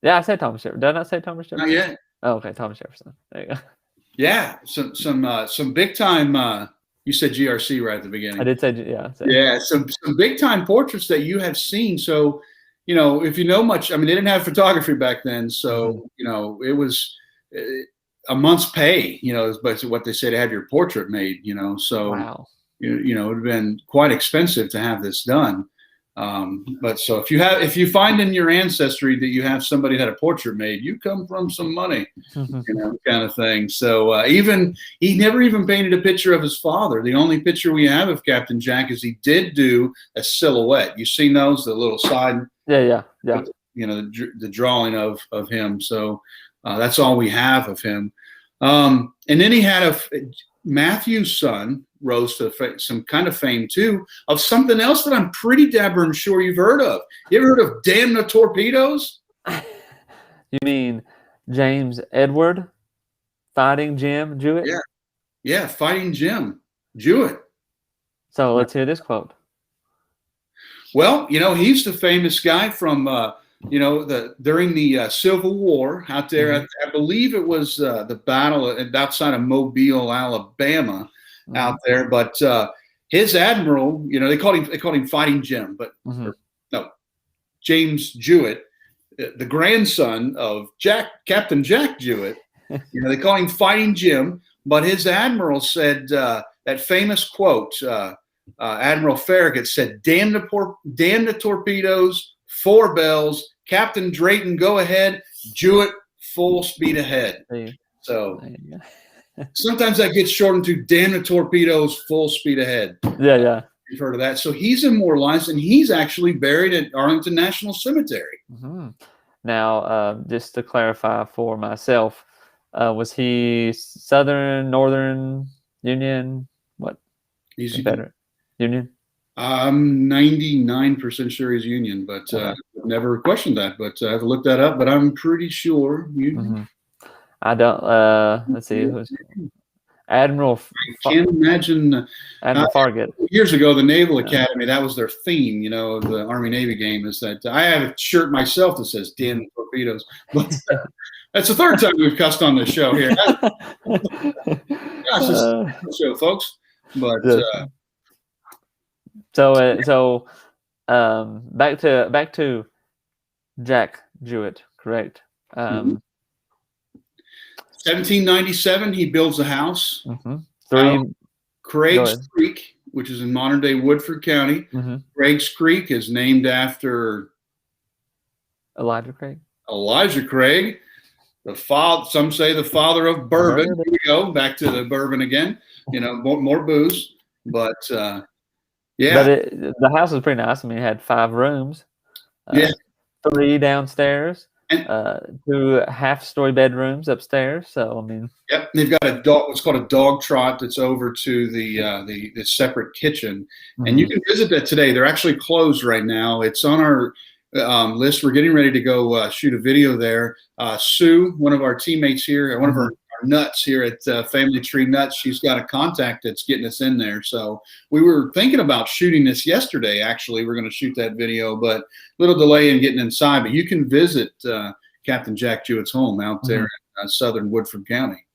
Yeah, I said Thomas Jefferson. Did I not say Thomas Jefferson? Not yet. Oh, okay, Thomas Jefferson. There you go. Yeah, some big time. You said GRC right at the beginning. I did say yeah. Yeah, some big time portraits that you have seen. So, you know, if you know much, I mean, they didn't have photography back then, so you know, it was a month's pay. You know, is basically what they say to have your portrait made. You know, so wow. You know, it would have been quite expensive to have this done. But so if you find in your ancestry that you have somebody that had a portrait made, you come from some money, you know, kind of thing. So he never even painted a picture of his father. The only picture we have of Captain Jack is he did do a silhouette. You seen those, the little side? Yeah. You know, the drawing of him. So that's all we have of him. And then he had Matthew's son rose to some kind of fame too, of something else that I'm pretty dabber sure you've heard of. You ever heard of Damn the Torpedoes? You mean James Edward Fighting Jim Jouett? Yeah, Fighting Jim Jouett. So let's hear this quote. Well, you know, he's the famous guy from you know, during the Civil War out there. I believe it was the battle outside of Mobile, Alabama. Out there, but his admiral, you know, they called him Fighting Jim, but no, James Jouett, the grandson of Captain Jack Jouett. You know, they call him Fighting Jim, but his admiral said that famous quote. Admiral Farragut said, "Damn the torpedoes, 4 bells, Captain Drayton, go ahead, Jouett, full speed ahead." So. Sometimes that gets shortened to "Damn the torpedoes, full speed ahead." Yeah. You've heard of that. So he's immortalized, and he's actually buried at Arlington National Cemetery. Now, just to clarify for myself, Was he Southern, Northern, Union? What? He's Confederate? Union? I'm 99% sure he's Union, but I've never questioned that. But I have to look that up. But I'm pretty sure Union. I don't. Let's see. Admiral. I can't imagine. Admiral Farragut. Years ago, the Naval Academy, that was their theme. You know, the Army Navy game is that I have a shirt myself that says "Dan Torpedoes." But that's the third time we've cussed on this show here. Gosh, this is a show, folks. But so back to Jack Jouett, correct? 1797, he builds a house. Craig's Creek, which is in modern-day Woodford County. Craig's Creek is named after Elijah Craig. Elijah Craig, the father. Some say the father of bourbon. Here we go, back to the bourbon again. You know, more booze, but yeah. But the house was pretty nice. I mean, it had 5 rooms. 3 downstairs. And 2 half-story bedrooms upstairs. So I mean, yep, they've got a dog. What's called a dog trot that's over to the separate kitchen, and you can visit that today. They're actually closed right now. It's on our list. We're getting ready to go shoot a video there. Sue, one of our teammates here, one of our nuts here at Family Tree Nuts, she's got a contact that's getting us in there. So we were thinking about shooting this yesterday. Actually, we're going to shoot that video, but a little delay in getting inside. But you can visit Captain Jack Jouett's home out there in southern Woodford County.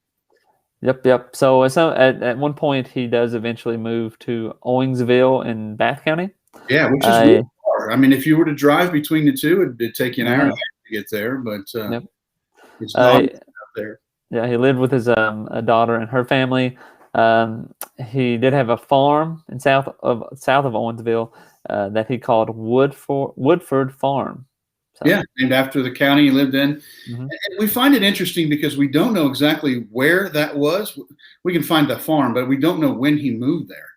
Yep. So at one point, he does eventually move to Owensville in Bath County. Yeah, which is really far. I mean, if you were to drive between the two, it'd take you an hour and a half to get there. But it's not out there. Yeah, he lived with his a daughter and her family. He did have a farm in south of Owensville that he called Woodford Farm. So. Yeah, named after the county he lived in. And we find it interesting because we don't know exactly where that was. We can find the farm, but we don't know when he moved there.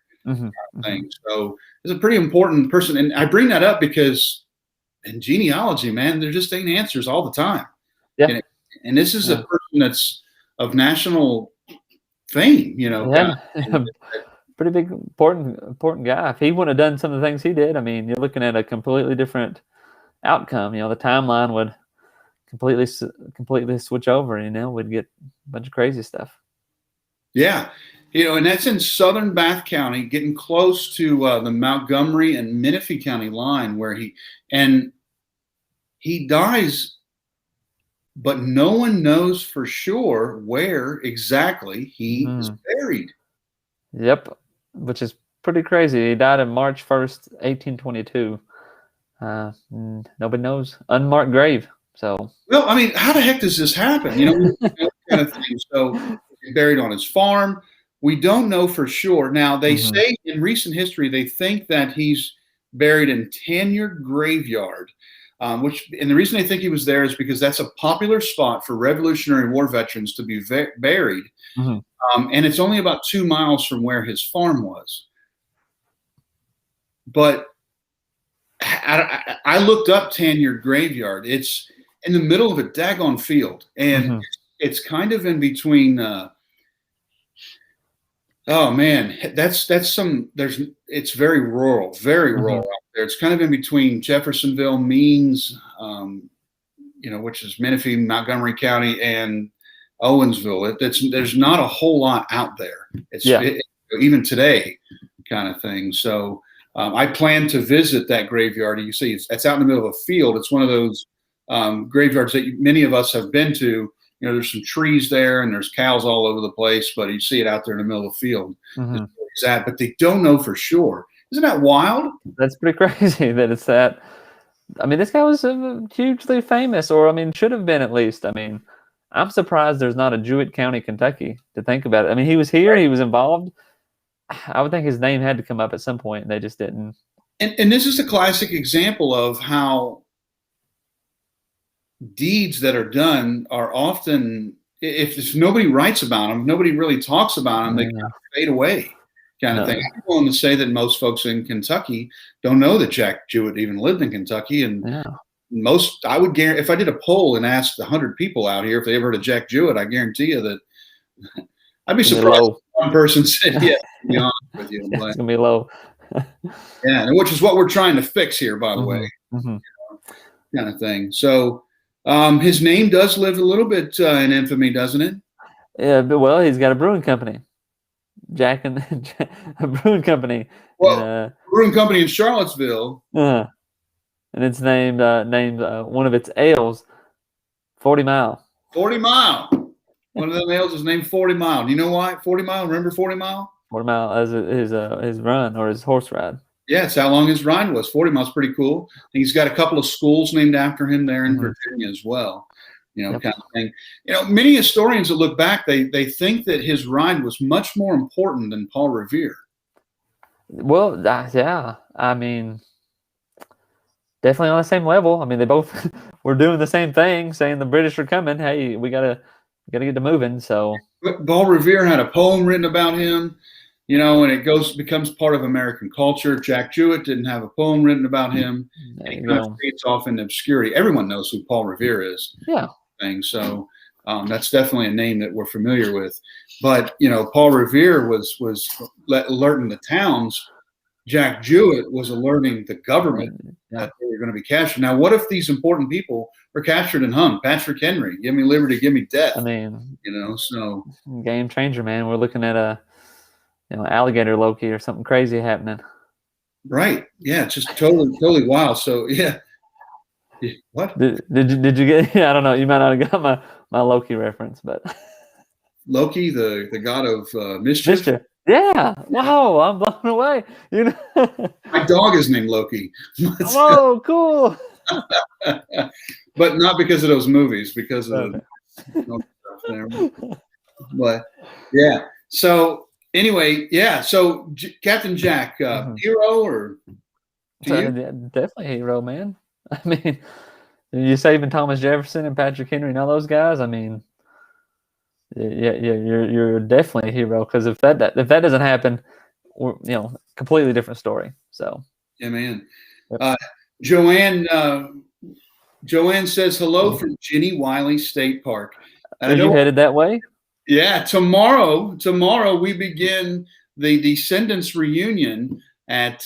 So it's a pretty important person. And I bring that up because in genealogy, man, there just ain't answers all the time. Yeah. And this is a person that's of national fame, you know. Pretty big, important guy. If he wouldn't have done some of the things he did, I mean, you're looking at a completely different outcome. You know, the timeline would completely switch over. You know, we'd get a bunch of crazy stuff. Yeah, you know, and that's in southern Bath County, getting close to the Montgomery and Menifee County line, where he dies. But no one knows for sure where exactly he is buried. Yep, which is pretty crazy. He died on March 1st, 1822. Nobody knows. Unmarked grave. So. Well, I mean, how the heck does this happen? You know, kind of thing. So he's buried on his farm. We don't know for sure. Now, they say in recent history, they think that he's buried in Tanyard Graveyard. And the reason they think he was there is because that's a popular spot for Revolutionary War veterans to be buried. And it's only about 2 miles from where his farm was. But I looked up Tanyard Graveyard. It's in the middle of a daggone field. And it's kind of in between oh man, it's very rural out there. It's kind of in between Jeffersonville, Means, which is Menifee, Montgomery County, and Owensville. There's not a whole lot out there. Even today, kind of thing. So I plan to visit that graveyard. You see, it's out in the middle of a field. It's one of those graveyards that many of us have been to. You know, there's some trees there and there's cows all over the place, but you see it out there in the middle of the field. But they don't know for sure. Isn't that wild? That's pretty crazy that it's that. I mean, this guy was hugely famous, or I mean, should have been at least. I mean, I'm surprised there's not a Jouett County, Kentucky, to think about it. I mean, he was here, he was involved. I would think his name had to come up at some point, and they just didn't. And this is a classic example of how deeds that are done are often, if nobody writes about them, nobody really talks about them, they kind of fade away, kind of thing. I'm willing to say that most folks in Kentucky don't know that Jack Jouett even lived in Kentucky, and I would guarantee if I did a poll and asked 100 people out here if they ever heard of Jack Jouett, I guarantee you that I'd be surprised if one person said yes, to be honest with you. It's going to be low. Yeah, and which is what we're trying to fix here, by the way, Mm-hmm. kind of thing. So his name does live a little bit in infamy, doesn't it? Yeah, but well, he's got a brewing company, a brewing company. Well, brewing company in Charlottesville. And it's named one of its ales, 40 Mile. 40 Mile. One of them ales is named 40 Mile. Do you know why? 40 Mile. Remember 40 Mile? 40 Mile as his run or his horse ride. Yeah, it's how long his ride was. 40 Mile's pretty cool. And he's got a couple of schools named after him there in Virginia as well. Kind of thing. Many historians that look back, they think that his ride was much more important than Paul Revere. Well, yeah. I mean, definitely on the same level. I mean, they both were doing the same thing, saying the British are coming. Hey, we gotta get to moving. So Paul Revere had a poem written about him, and it becomes part of American culture. Jack Jouett didn't have a poem written about him. And he kind of fades off into obscurity. Everyone knows who Paul Revere is. Yeah. So that's definitely a name that we're familiar with. But Paul Revere was alerting the towns. Jack Jouett was alerting the government that they were going to be captured. Now, what if these important people were captured and hung? Patrick Henry, give me liberty, give me death. I mean, so game changer, man. We're looking at a alligator Loki or something crazy happening. Right? Yeah, it's just totally wild. So yeah. What did you get? Yeah, I don't know. You might not have got my Loki reference, but Loki, the god of mischief. Yeah. Wow, I'm blown away. My dog is named Loki. Whoa, cool. But not because of those movies, because of stuff there. But yeah. So anyway, yeah. So Captain Jack, hero or definitely hero, man. I mean, you saving Thomas Jefferson and Patrick Henry and all those guys. I mean, yeah, you're definitely a hero, because if that doesn't happen, we're completely different story. So yeah, man. Joanne says hello from Jenny Wiley State Park. Are you headed that way? Yeah, tomorrow we begin the Descendants reunion at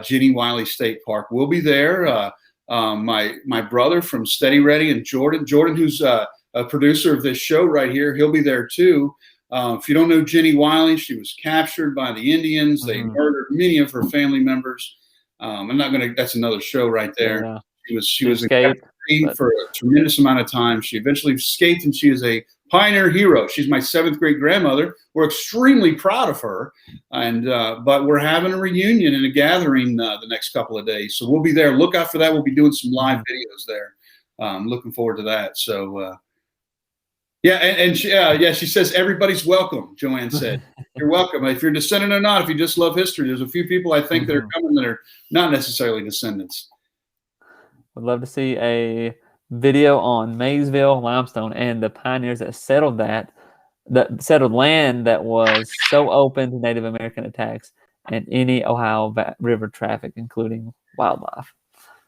Jenny Wiley State Park. We'll be there. My brother from Steady Ready and Jordan, who's a producer of this show right here, he'll be there too. If you don't know Jenny Wiley, she was captured by the Indians. They murdered many of her family members. That's another show right there. Yeah. She was in captivity for a tremendous amount of time. She eventually escaped, and she is a pioneer hero. She's my 7th great grandmother. We're extremely proud of her, and but we're having a reunion and a gathering the next couple of days, so we'll be there. Look out for that. We'll be doing some live videos there. Looking forward to that. So she says everybody's welcome. Joanne said you're welcome if you're descendant or not. If you just love history, there's a few people I think that are coming that are not necessarily descendants. Would love to see a video on Maysville limestone and the pioneers that settled settled land that was so open to Native American attacks and any Ohio River traffic, including wildlife.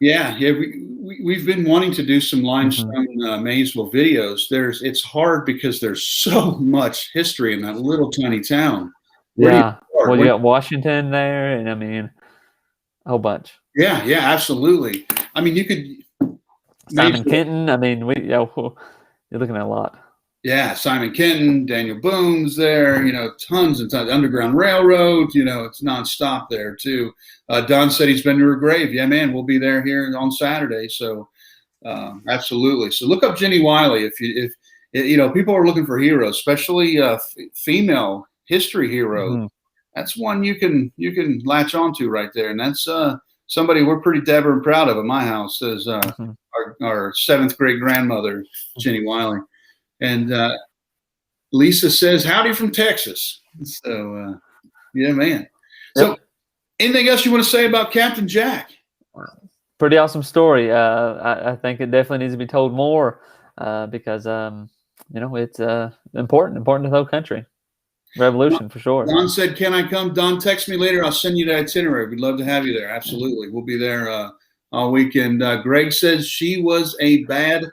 Yeah. We've been wanting to do some limestone Maysville videos. It's hard because there's so much history in that little tiny town. Well, you got Washington there, and I mean, a whole bunch. Yeah, absolutely. I mean, you could Simon Kenton. I mean, you're looking at a lot. Yeah, Simon Kenton, Daniel Boone's there. Tons and tons. Underground Railroad. It's nonstop there too. Don said he's been to her grave. Yeah, man, we'll be there here on Saturday. So, absolutely. So look up Jenny Wiley if people are looking for heroes, especially female history heroes. That's one you can latch onto right there, and that's somebody we're pretty dapper and proud of at my house. As our 7th great grandmother, Jenny Wiley. And Lisa says, howdy from Texas. So, yeah, man. So anything else you want to say about Captain Jack? Pretty awesome story. I think it definitely needs to be told more because, it's important to the whole country. Revolution, for sure. Don said, can I come? Don, text me later. I'll send you the itinerary. We'd love to have you there. Absolutely. We'll be there all weekend. Greg says she was a bad.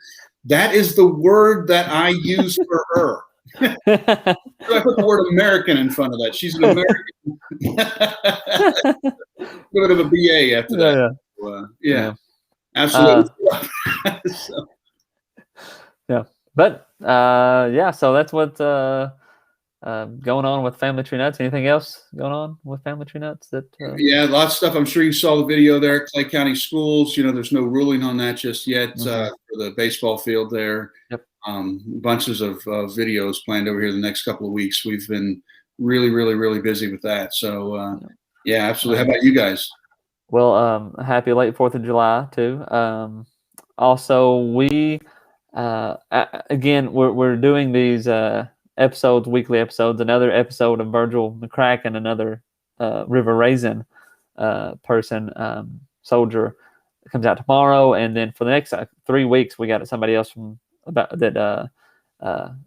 That is the word that I use for her. I put the word American in front of that. She's an American. A bit of a BA after that. Yeah. Absolutely. So. Yeah. But so that's what's going on with Family Tree Nuts. Anything else going on with Family Tree Nuts? Yeah, lots of stuff. I'm sure you saw the video there at Clay County Schools. There's no ruling on that just yet for the baseball field there. Yep. Bunches of videos planned over here the next couple of weeks. We've been really, really, really busy with that. So, yeah, absolutely. How about you guys? Well, happy late 4th of July, too. Also, we, again, we're doing these episodes, weekly episodes. Another episode of Virgil McCracken, another River Raisin person, soldier, comes out tomorrow. And then for the next 3 weeks, we got somebody else that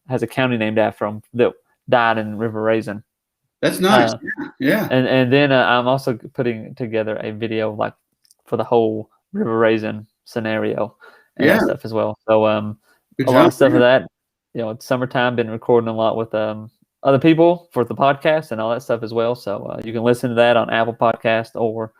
has a county named after him that died in River Raisin. That's nice. Yeah. And then I'm also putting together a video like for the whole River Raisin scenario and that stuff as well. So a lot of stuff of that. It's summertime. Been recording a lot with other people for the podcast and all that stuff as well. So you can listen to that on Apple Podcast or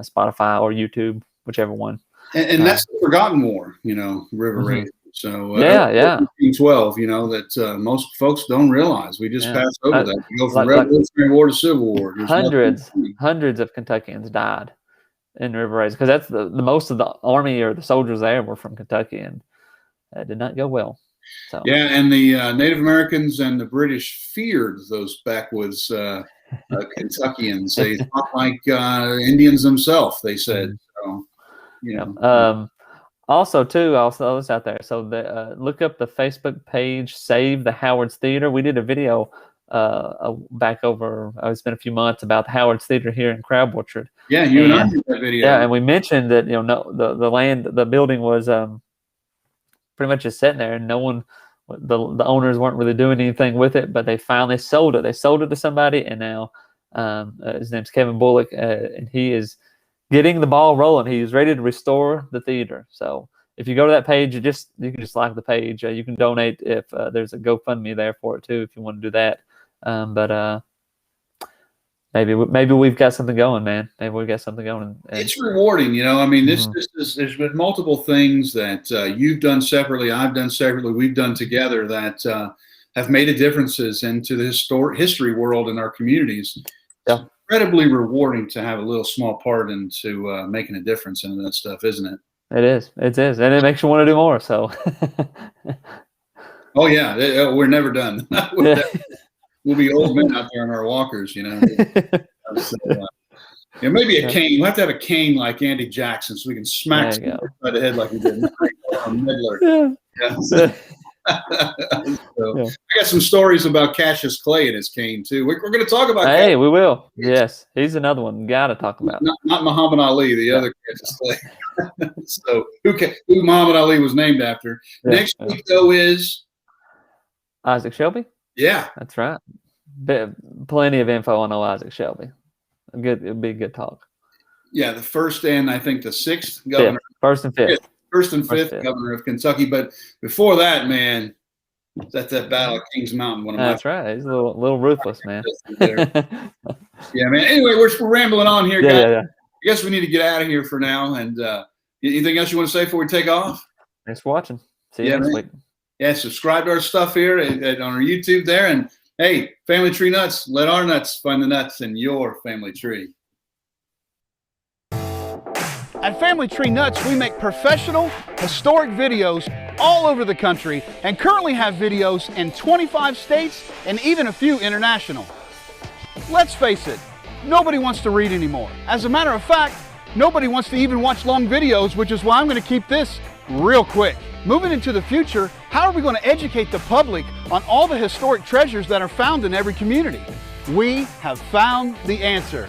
Spotify or YouTube, whichever one. And that's the forgotten war, River Raisin. So 12, that most folks don't realize. We just pass over that. You go from Revolutionary War to Civil War. Hundreds of Kentuckians died in River Raisin because that's the most of the army or the soldiers there were from Kentucky, and that did not go well. So yeah, and the Native Americans and the British feared those backwoods Kentuckians. They fought like Indians themselves. They said, so, Also, too, I'll throw this out there. So look up the Facebook page, Save the Howard's Theater. We did a video back over, it's been a few months, about the Howard's Theater here in Crab Orchard. Yeah, you and I did that video. Yeah, and we mentioned that, the building was pretty much just sitting there, and no one, the owners weren't really doing anything with it, but they finally sold it. They sold it to somebody, and now his name's Kevin Bullock, and he is getting the ball rolling. He's ready to restore the theater. So if you go to that page, you can just like the page. You can donate if there's a GoFundMe there for it too, if you want to do that. But maybe we've got something going, man. Maybe we've got something going. It's rewarding, I mean, this is there's been multiple things that you've done separately, I've done separately, we've done together that have made a differences into the history world in our communities. Yeah. Incredibly rewarding to have a little small part into making a difference in that stuff, isn't it? It is, and it makes you want to do more. So, oh yeah, we're never done. We'll be old men out there on our walkers, So, maybe a cane. We'll have to have a cane like Andy Jackson, so we can smack somebody by the head like we did Midler. Yeah. So, I got some stories about Cassius Clay and his cane too. We're going to talk about. Hey, we will. Yes, he's another one. Got to talk about. Not Muhammad Ali, the other Cassius Clay. So who Muhammad Ali was named after? Next week though is Isaac Shelby. Yeah, that's right. Plenty of info on Isaac Shelby. It'd be a good talk. Yeah, the first and I think the sixth governor. First and fifth. First and fifth governor of Kentucky. But before that, man, that's that Battle of Kings Mountain. That's right. He's a little ruthless, man. Yeah, man. Anyway, we're rambling on here, guys. Yeah. I guess we need to get out of here for now. And anything else you want to say before we take off? Thanks for watching. See you next week. Yeah, subscribe to our stuff here on our YouTube there. And hey, Family Tree Nuts, let our nuts find the nuts in your family tree. At Family Tree Nuts, we make professional, historic videos all over the country and currently have videos in 25 states and even a few international. Let's face it, nobody wants to read anymore. As a matter of fact, nobody wants to even watch long videos, which is why I'm going to keep this real quick. Moving into the future, how are we going to educate the public on all the historic treasures that are found in every community? We have found the answer.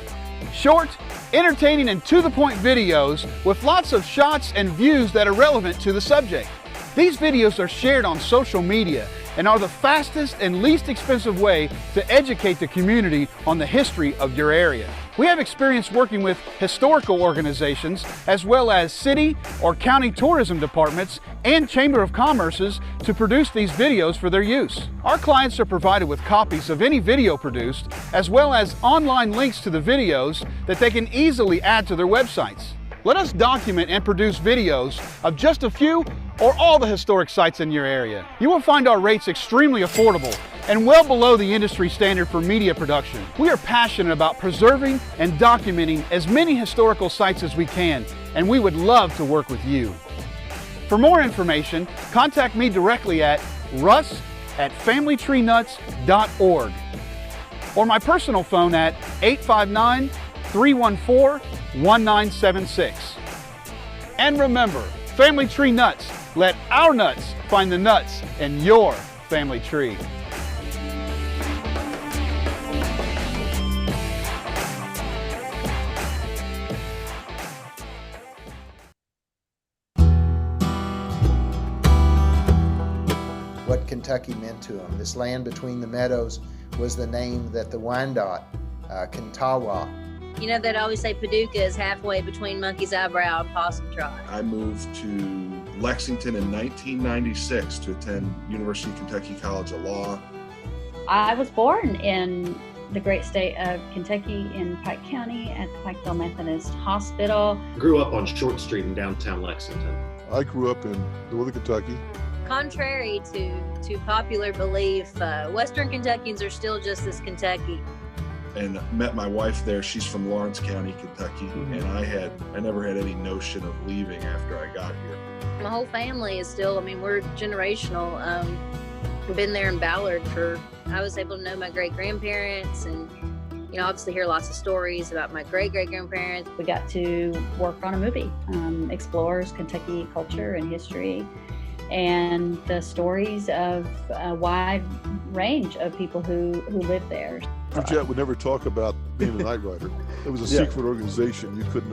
Short, entertaining, and to-the-point videos with lots of shots and views that are relevant to the subject. These videos are shared on social media and are the fastest and least expensive way to educate the community on the history of your area. We have experience working with historical organizations as well as city or county tourism departments and Chamber of Commerce's to produce these videos for their use. Our clients are provided with copies of any video produced as well as online links to the videos that they can easily add to their websites. Let us document and produce videos of just a few or all the historic sites in your area. You will find our rates extremely affordable and well below the industry standard for media production. We are passionate about preserving and documenting as many historical sites as we can, and we would love to work with you. For more information, contact me directly at russ@familytreenuts.org or my personal phone at 859-314-1976. And remember, Family Tree Nuts, let our nuts find the nuts in your family tree. What Kentucky meant to them. This land between the meadows was the name that the Wyandot, Kantawa. You know, they'd always say Paducah is halfway between Monkey's Eyebrow and Possum Trot. I moved to Lexington in 1996 to attend University of Kentucky College of Law. I was born in the great state of Kentucky in Pike County at the Pikeville Methodist Hospital. Grew up on Short Street in downtown Lexington. I grew up in northern Kentucky. Contrary to popular belief, Western Kentuckians are still just as Kentucky. And met my wife there. She's from Lawrence County, Kentucky, and I never had any notion of leaving after I got here. My whole family is still, we're generational. We've been there in Ballard I was able to know my great-grandparents and, obviously hear lots of stories about my great-great-grandparents. We got to work on a movie, explores Kentucky culture and history and the stories of a wide range of people who live there. Jouett would never talk about being a night rider. It was a secret organization. You couldn't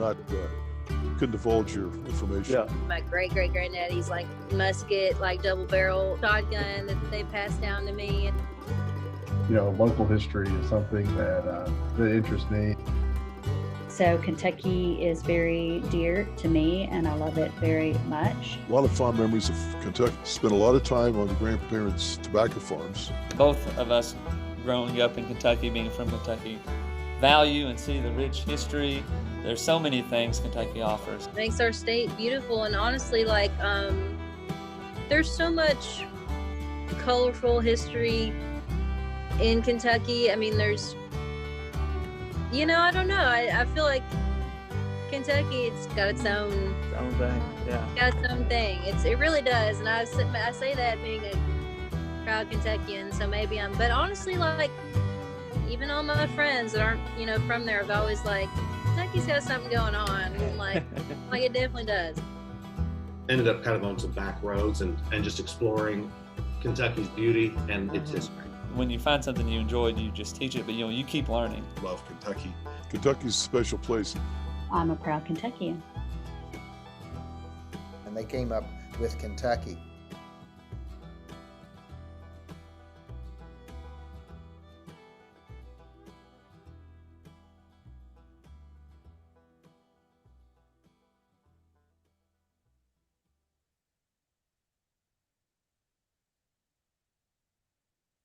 divulge your information. Yeah. My great-great-granddaddy's musket, double-barrel shotgun that they passed down to me. Local history is something that interests me. So Kentucky is very dear to me, and I love it very much. A lot of fond memories of Kentucky. Spent a lot of time on the grandparents' tobacco farms. Both of us growing up in Kentucky, being from Kentucky, value and see the rich history. There's so many things Kentucky offers. Makes our state beautiful, and honestly, there's so much colorful history in Kentucky. There's, I don't know. I feel like Kentucky, it's got its own thing. Yeah. Got its own thing. It really does, and I say that being a proud Kentuckian, so maybe but honestly, even all my friends that aren't, from there have always Kentucky's got something going on. And it definitely does. Ended up kind of on some back roads and just exploring Kentucky's beauty and its history. When you find something you enjoy, you just teach it, but you keep learning. Love Kentucky. Kentucky's a special place. I'm a proud Kentuckian. And they came up with Kentucky.